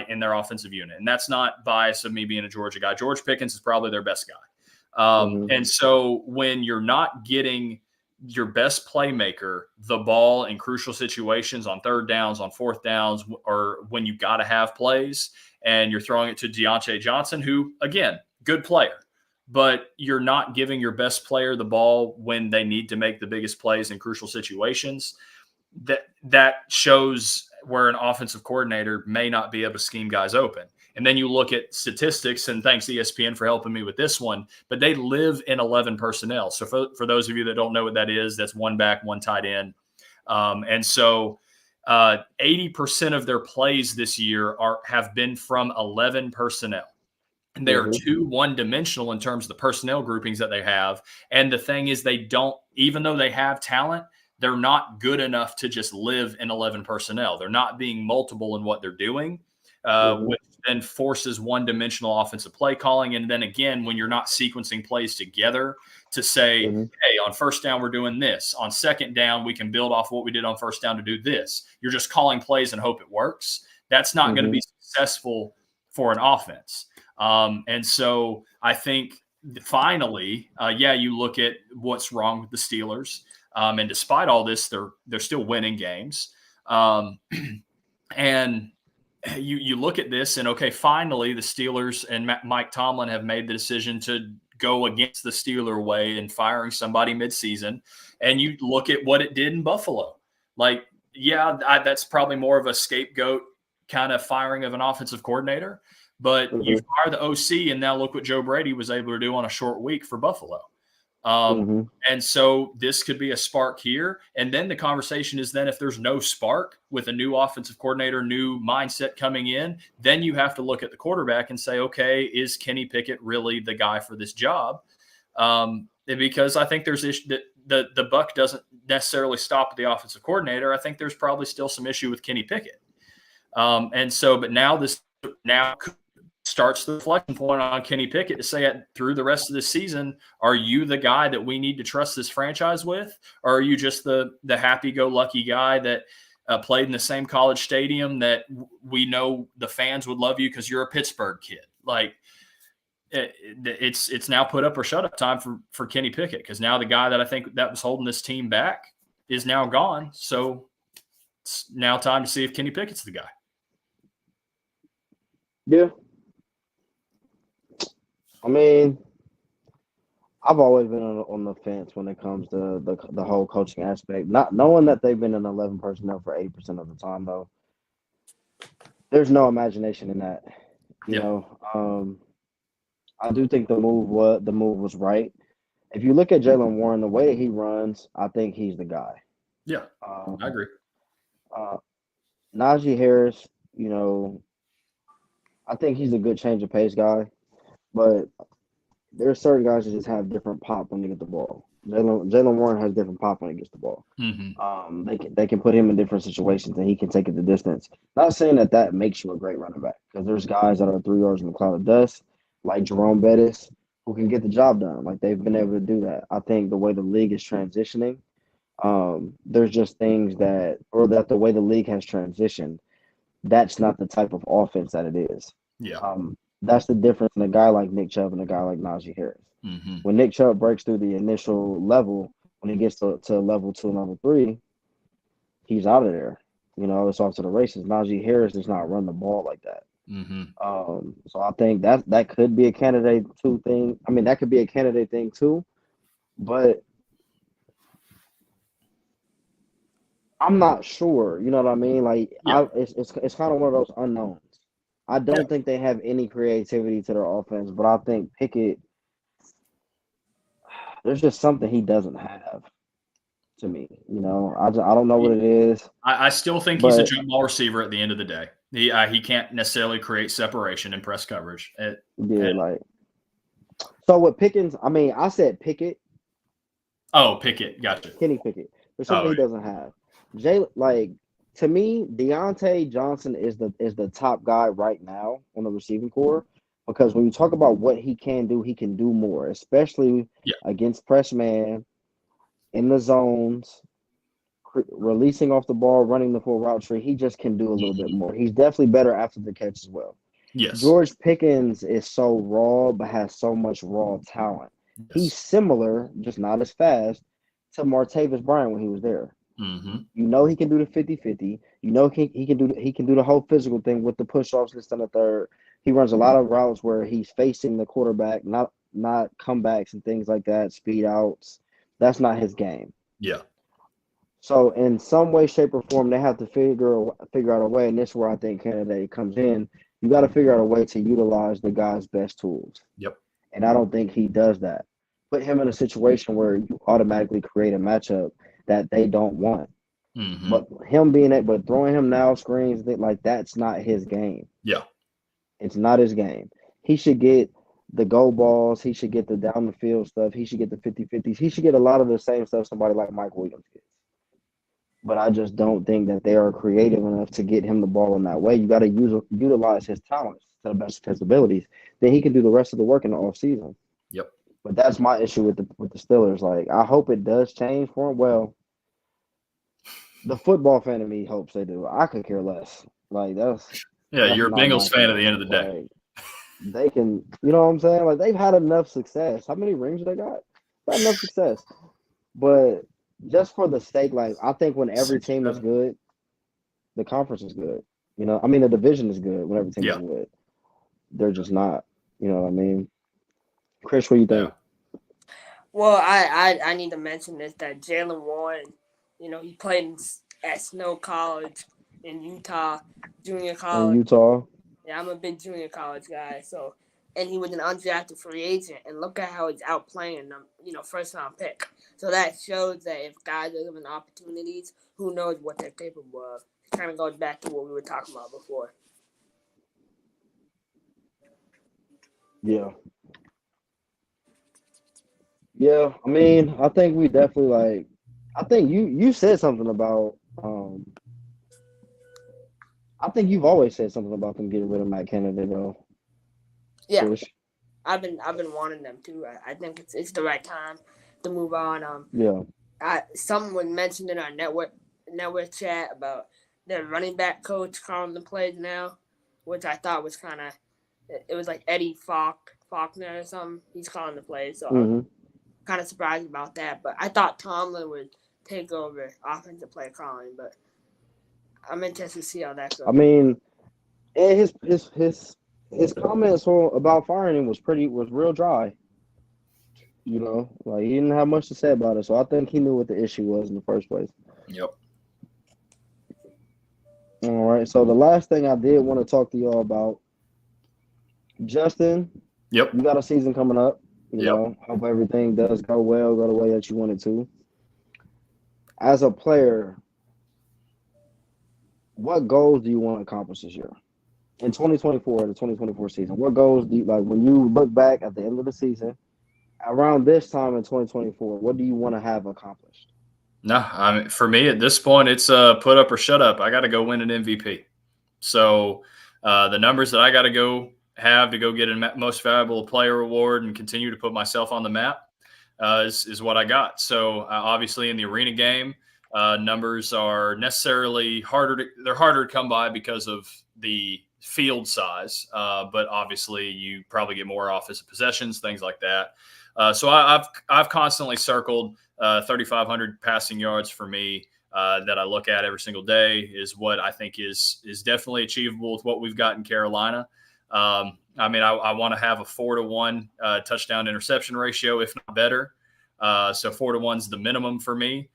in their offensive unit. And that's not bias of me being a Georgia guy. George Pickens is probably their best guy. And so when you're not getting your best playmaker the ball in crucial situations on third downs, on fourth downs, or when you got to have plays and you're throwing it to Deontay Johnson, who, again, good player, but you're not giving your best player the ball when they need to make the biggest plays in crucial situations, that shows where an offensive coordinator may not be able to scheme guys open. And then you look at statistics, and thanks ESPN for helping me with this one, but they live in 11 personnel. So for those of you that don't know what that is, that's one back, one tight end. And so 80% of their plays this year have been from 11 personnel. And they are too one-dimensional in terms of the personnel groupings that they have. And the thing is, they don't, even though they have talent, they're not good enough to just live in 11 personnel. They're not being multiple in what they're doing, which then forces one-dimensional offensive play calling. And then again, when you're not sequencing plays together to say, hey, on first down, we're doing this. On second down, we can build off what we did on first down to do this. You're just calling plays and hope it works. That's not going to be successful for an offense. And so I think finally, you look at what's wrong with the Steelers. And despite all this, they're still winning games. And you look at this and, okay, finally the Steelers and Mike Tomlin have made the decision to go against the Steeler way and firing somebody midseason. And you look at what it did in Buffalo. Like, that's probably more of a scapegoat kind of firing of an offensive coordinator. But you fire the OC, and now look what Joe Brady was able to do on a short week for Buffalo. And so this could be a spark here. And then the conversation is then if there's no spark with a new offensive coordinator, new mindset coming in, then you have to look at the quarterback and say, okay, is Kenny Pickett really the guy for this job? Because I think there's the buck doesn't necessarily stop at the offensive coordinator. I think there's probably still some issue with Kenny Pickett. And so, but now starts the reflection point on Kenny Pickett to say through the rest of the season, are you the guy that we need to trust this franchise with? Or are you just the happy-go-lucky guy that played in the same college stadium that we know the fans would love you because you're a Pittsburgh kid? Like, it's now put up or shut up time for Kenny Pickett, because now the guy that I think that was holding this team back is now gone. So it's now time to see if Kenny Pickett's the guy. Yeah. I mean, I've always been on the fence when it comes to the whole coaching aspect. Not knowing that they've been in 11 personnel for 80% of the time, though. There's no imagination in that. You know, I do think the move was right. If you look at Jalen Warren, the way he runs, I think he's the guy. Yeah, I agree. Najee Harris, you know, I think he's a good change of pace guy. But there are certain guys that just have different pop when they get the ball. Jalen Warren has different pop when he gets the ball. They can put him in different situations and he can take it the distance. Not saying that makes you a great running back, because there's guys that are 3 yards in the cloud of dust, like Jerome Bettis, who can get the job done. Like, they've been able to do that. I think the way the league is transitioning, there's just things that the way the league has transitioned, that's not the type of offense that it is. Yeah. That's the difference in a guy like Nick Chubb and a guy like Najee Harris. When Nick Chubb breaks through the initial level, when he gets to level 2 and level 3, he's out of there. You know, it's off to the races. Najee Harris does not run the ball like that. So I think that could be a candidate thing. I mean, that could be a candidate thing too, but I'm not sure. You know what I mean? Like, Yeah. it's kind of one of those unknowns. I don't think they have any creativity to their offense, but I think Pickett, there's just something he doesn't have to me. You know, I don't know what it is. I still think he's a jump ball receiver at the end of the day. He can't necessarily create separation in press coverage. So with Pickens, I mean, I said Pickett. Oh, Pickett, gotcha. Kenny Pickett. There's something he doesn't have. To me, Deontay Johnson is the top guy right now on the receiving core, because when you talk about what he can do more, especially against press man, in the zones, releasing off the ball, running the full route tree. He just can do a little bit more. He's definitely better after the catch as well. Yes. George Pickens is so raw, but has so much raw talent. Yes. He's similar, just not as fast, to Martavis Bryant when he was there. Mm-hmm. You know he can do the 50-50. You know he can do the whole physical thing with the push-offs this and the third. He runs a lot of routes where he's facing the quarterback, not comebacks and things like that, speed outs. That's not his game. Yeah. So in some way, shape, or form, they have to figure out a way, and this is where I think Canada comes in. You got to figure out a way to utilize the guy's best tools. Yep. And I don't think he does that. Put him in a situation where you automatically create a matchup that they don't want. Mm-hmm. But throwing him now screens, like, that's not his game. Yeah. It's not his game. He should get the go balls. He should get the down the field stuff. He should get the 50-50s. He should get a lot of the same stuff somebody like Mike Williams gets. But I just don't think that they are creative enough to get him the ball in that way. You got to utilize his talents to the best of his abilities. Then he can do the rest of the work in the offseason. Yep. But that's my issue with the Steelers. Like, I hope it does change for him. Well, the football fan of me hopes they do. I could care less. Like, that's you're a Bengals fan at the end of the day. Like, they can, you know what I'm saying? Like, they've had enough success. How many rings they got? They've had enough success. But just for the sake, like, I think when every team is good, the conference is good. You know, I mean, the division is good when every team is good. They're just not. You know what I mean? Chris, what do you think? Well, I need to mention this, that Jalen Warren, you know, he played at Snow College in Utah, junior college. In Utah? Yeah, I'm a big junior college guy. So, and he was an undrafted free agent, and look at how he's outplaying them, you know, first-round pick. So that shows that if guys are given opportunities, who knows what they're capable of. It kind of goes back to what we were talking about before. Yeah. Yeah, I mean, I think we definitely, I think you said something about I think you've always said something about them getting rid of Matt Canada, though. Yeah. Chris. I've been wanting them to. I think it's the right time to move on. Someone mentioned in our network chat about their running back coach calling the plays now, which I thought was kind of, it was like Eddie Faulkner or something. He's calling the plays, so I'm kind of surprised about that. But I thought Tomlin would take over offensive play calling, but I'm interested to see how that goes. I mean, and his comments about firing him was real dry. You know, like, he didn't have much to say about it, so I think he knew what the issue was in the first place. Yep. All right, so the last thing I did want to talk to y'all about, Justin. Yep. You got a season coming up. You know, hope everything does go well, go the way that you want it to. As a player, what goals do you want to accomplish this year? In 2024, the 2024 season, what goals do you, like, when you look back at the end of the season, around this time in 2024, what do you want to have accomplished? No, I mean, for me at this point, it's put up or shut up. I got to go win an MVP. So the numbers that I got to go have to go get a most valuable player award and continue to put myself on the map is what I got. So obviously in the arena game, numbers are necessarily harder to come by because of the field size. But obviously you probably get more offensive possessions, things like that. So I've constantly circled 3,500 passing yards for me that I look at every single day is what I think is definitely achievable with what we've got in Carolina. I mean, I want to have a 4-to-1 touchdown interception ratio, if not better. So 4-to-1 is the minimum for me.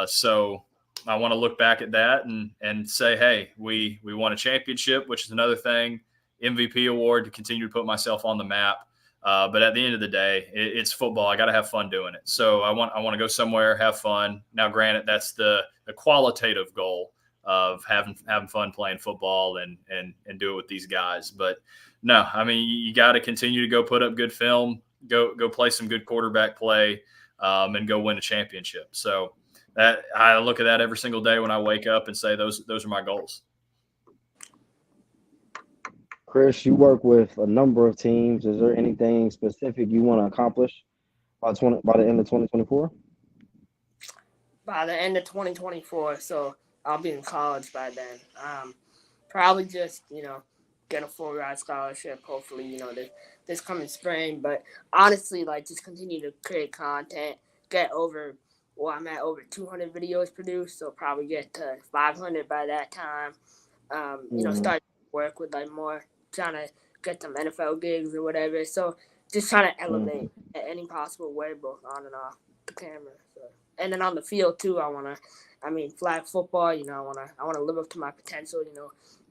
So I want to look back at that and say, hey, we won a championship, which is another thing, MVP award to continue to put myself on the map. But at the end of the day, it's football. I got to have fun doing it. So I want to go somewhere, have fun. Now, granted, that's the qualitative goal of having fun playing football and do it with these guys. But no, I mean, you got to continue to go put up good film, go play some good quarterback play, and go win a championship. So that I look at that every single day when I wake up and say those are my goals. Chris, you work with a number of teams. Is there anything specific you want to accomplish by the end of 2024? By the end of 2024, so I'll be in college by then. Probably just, get a full ride scholarship, hopefully, this coming spring. But honestly, just continue to create content, I'm at over 200 videos produced, so probably get to 500 by that time. Start work with more, trying to get some NFL gigs or whatever. So just trying to elevate at any possible way, both on and off the camera. So. And then on the field too, flag football, I want to live up to my potential.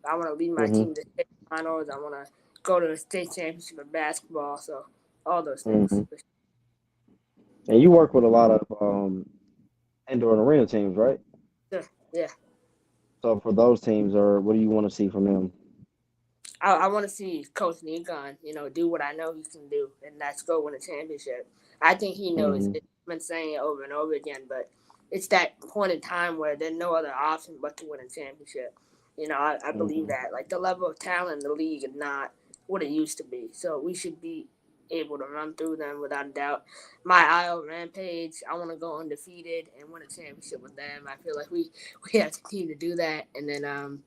I want to lead my team to state finals. I want to go to the state championship in basketball. So all those things. And you work with a lot of indoor and arena teams, right? Sure. Yeah. So for those teams, what do you want to see from them? I want to see Coach Negon, do what I know he can do, and that's go win a championship. I think he knows it. I've been saying it over and over again, but it's that point in time where there's no other option but to win a championship. I believe that. The level of talent in the league is not what it used to be. So we should be able to run through them without a doubt. My IO rampage, I want to go undefeated and win a championship with them. I feel like we have to continue to do that. And then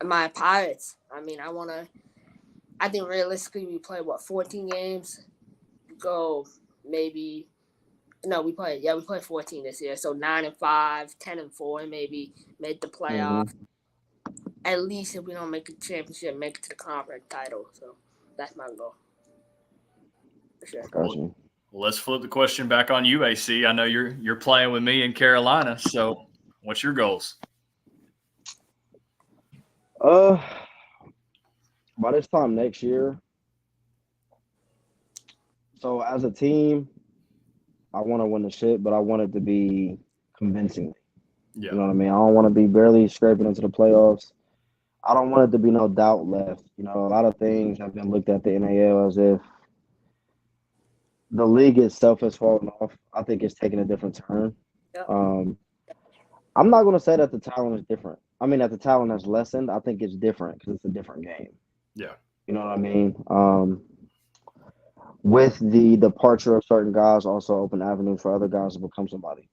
my Pirates, I think realistically we play, 14 games? We play 14 this year. So 9-5, 10-4, maybe make the playoffs. At least if we don't make a championship, make it to the conference title. So that's my goal. For sure. Gotcha. Well, let's flip the question back on you, AC. I know you're playing with me in Carolina. So what's your goals? By this time next year, so as a team, I want to win the shit, but I want it to be convincingly. Yeah. You know what I mean? I don't want to be barely scraping into the playoffs. I don't want it to be no doubt left. A lot of things have been looked at the NAL as if the league itself has fallen off. I think it's taking a different turn. Yep. I'm not going to say that the talent is different. That the talent has lessened. I think it's different because it's a different game. Yeah. You know what I mean? With the departure of certain guys, also open avenues for other guys to become somebody.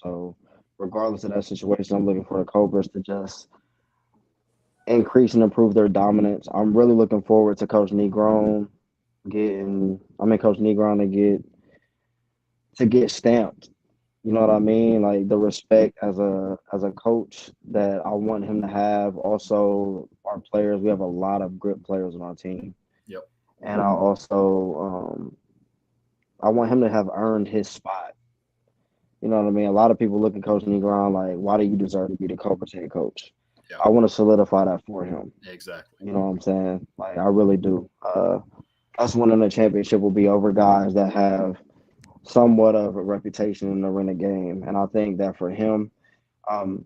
So regardless of that situation, I'm looking for the Cobras to just increase and improve their dominance. I'm really looking forward to Coach Negron to get stamped. You know what I mean? The respect as a coach that I want him to have. Also, our players, we have a lot of good players on our team. Yep. And I also I want him to have earned his spot. You know what I mean? A lot of people look at Coach Negron like, why do you deserve to be the Cobras head coach? Yeah. I want to solidify that for him. Exactly. You know what I'm saying? I really do. Us winning the championship will be over guys that have somewhat of a reputation in the arena game. And I think that for him,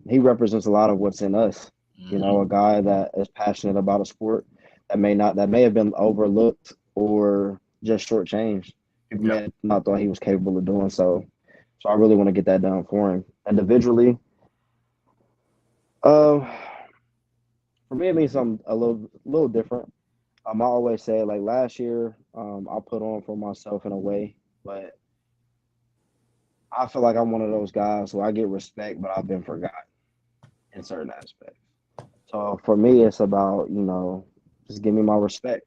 he represents a lot of what's in us. A guy that is passionate about a sport that may have been overlooked or just shortchanged. People may have not thought he was capable of doing so. So I really want to get that done for him. Individually, for me, it means something a little different. I always say, last year, I put on for myself in a way, but I feel like I'm one of those guys who I get respect, but I've been forgotten in certain aspects. So for me, it's about, just give me my respect.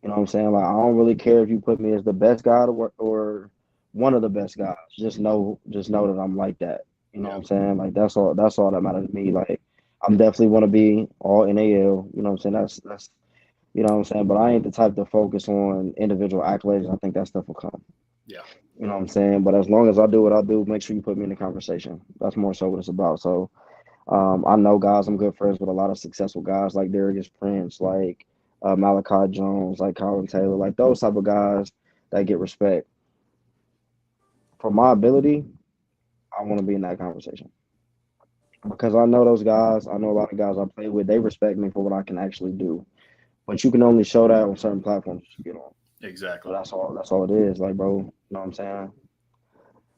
You know what I'm saying? I don't really care if you put me as the best guy or one of the best guys. Just know that I'm like that. You know what I'm saying? Like that's all that matters to me. Like I'm definitely want to be all NAL. You know what I'm saying? That's you know what I'm saying. But I ain't the type to focus on individual accolades. I think that stuff will come. Yeah. You know what I'm saying? But as long as I do what I do, make sure you put me in the conversation. That's more so what it's about. So I know guys. I'm good friends with a lot of successful guys like Darius Prince, like Malachi Jones, like Colin Taylor, like those type of guys that get respect. For my ability, I want to be in that conversation because I know those guys. I know a lot of guys I play with. They respect me for what I can actually do. But you can only show that on certain platforms you get on. Exactly. So that's all it is. Like, bro, you know what I'm saying?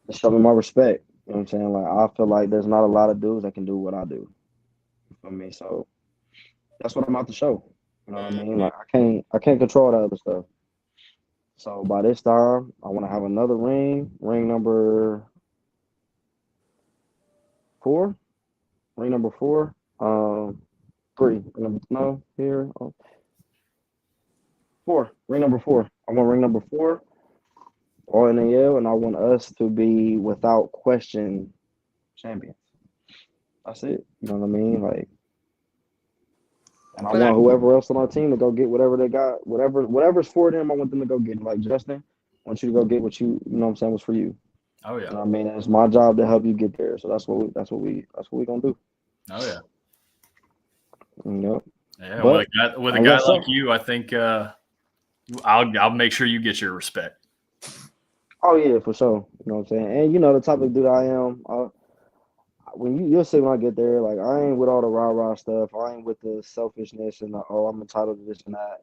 Just show me my respect. You know what I'm saying? Like, I feel like there's not a lot of dudes that can do what I do. You feel me? So that's what I'm out to show. You know what I mean? Like, I can't control that other stuff. So by this time, I want to have another ring number 4, ring number 4, 3, no, here, 4, ring number 4. I want ring number 4, all NAL, and I want us to be without question champions. That's it. You know what I mean? Like, and I want whoever else on our team to go get whatever they got, whatever's for them. I want them to go get it. Like Justin, I want you to go get what you know what I'm saying, was for you. Oh yeah. You know what I mean, it's my job to help you get there. So that's what we gonna do. Oh yeah. Yep. Yeah. But with a guy like you, I think I'll make sure you get your respect. Oh yeah, for sure. You know what I'm saying? And you know the type of dude I am. When you'll see when I get there, like I ain't with all the rah-rah stuff. I ain't with the selfishness and the, oh, I'm entitled to this and that.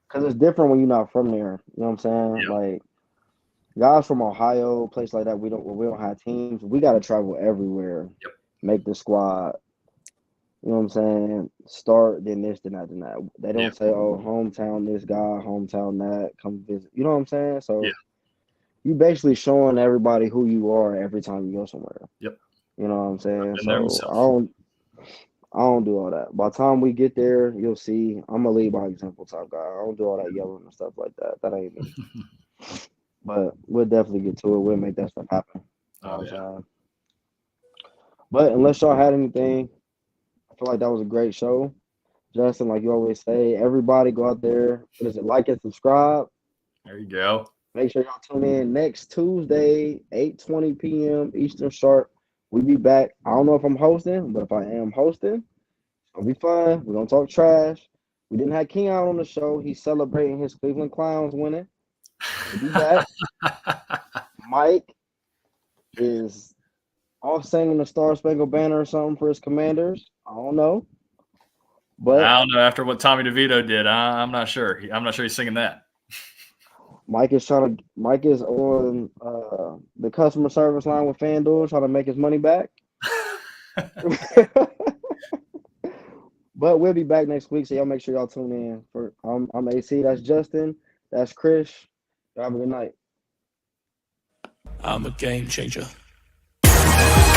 Because it's different when you're not from there. You know what I'm saying? Yeah. Like guys from Ohio, place like that, we don't have teams. We got to travel everywhere. Yep. Make the squad. You know what I'm saying? Start, then this, then that, then that. They don't say, oh, hometown this guy, hometown that, come visit. You know what I'm saying? So you basically showing everybody who you are every time you go somewhere. Yep. You know what I'm saying? So I don't do all that. By the time we get there, you'll see I'm a lead by example type guy. I don't do all that yelling and stuff like that. That ain't me. But we'll definitely get to it. We'll make that stuff happen. Oh, yeah. But unless y'all had anything, I feel like that was a great show. Justin, like you always say, everybody go out there. What is it? Like and subscribe. There you go. Make sure y'all tune in next Tuesday, 8:20 p.m. Eastern sharp. We be back. I don't know if I'm hosting, but if I am hosting, it'll be fun. We're gonna talk trash. We didn't have Keon on the show. He's celebrating his Cleveland Clowns winning. We'll be back. Mike is off singing the Star Spangled Banner or something for his Commanders. I don't know. But I don't know. After what Tommy DeVito did, I'm not sure. I'm not sure he's singing that. Mike is on the customer service line with FanDuel trying to make his money back. But we'll be back next week, so y'all make sure y'all tune in. I'm AC, that's Justin, that's Chris. Y'all have a good night. I'm a game changer.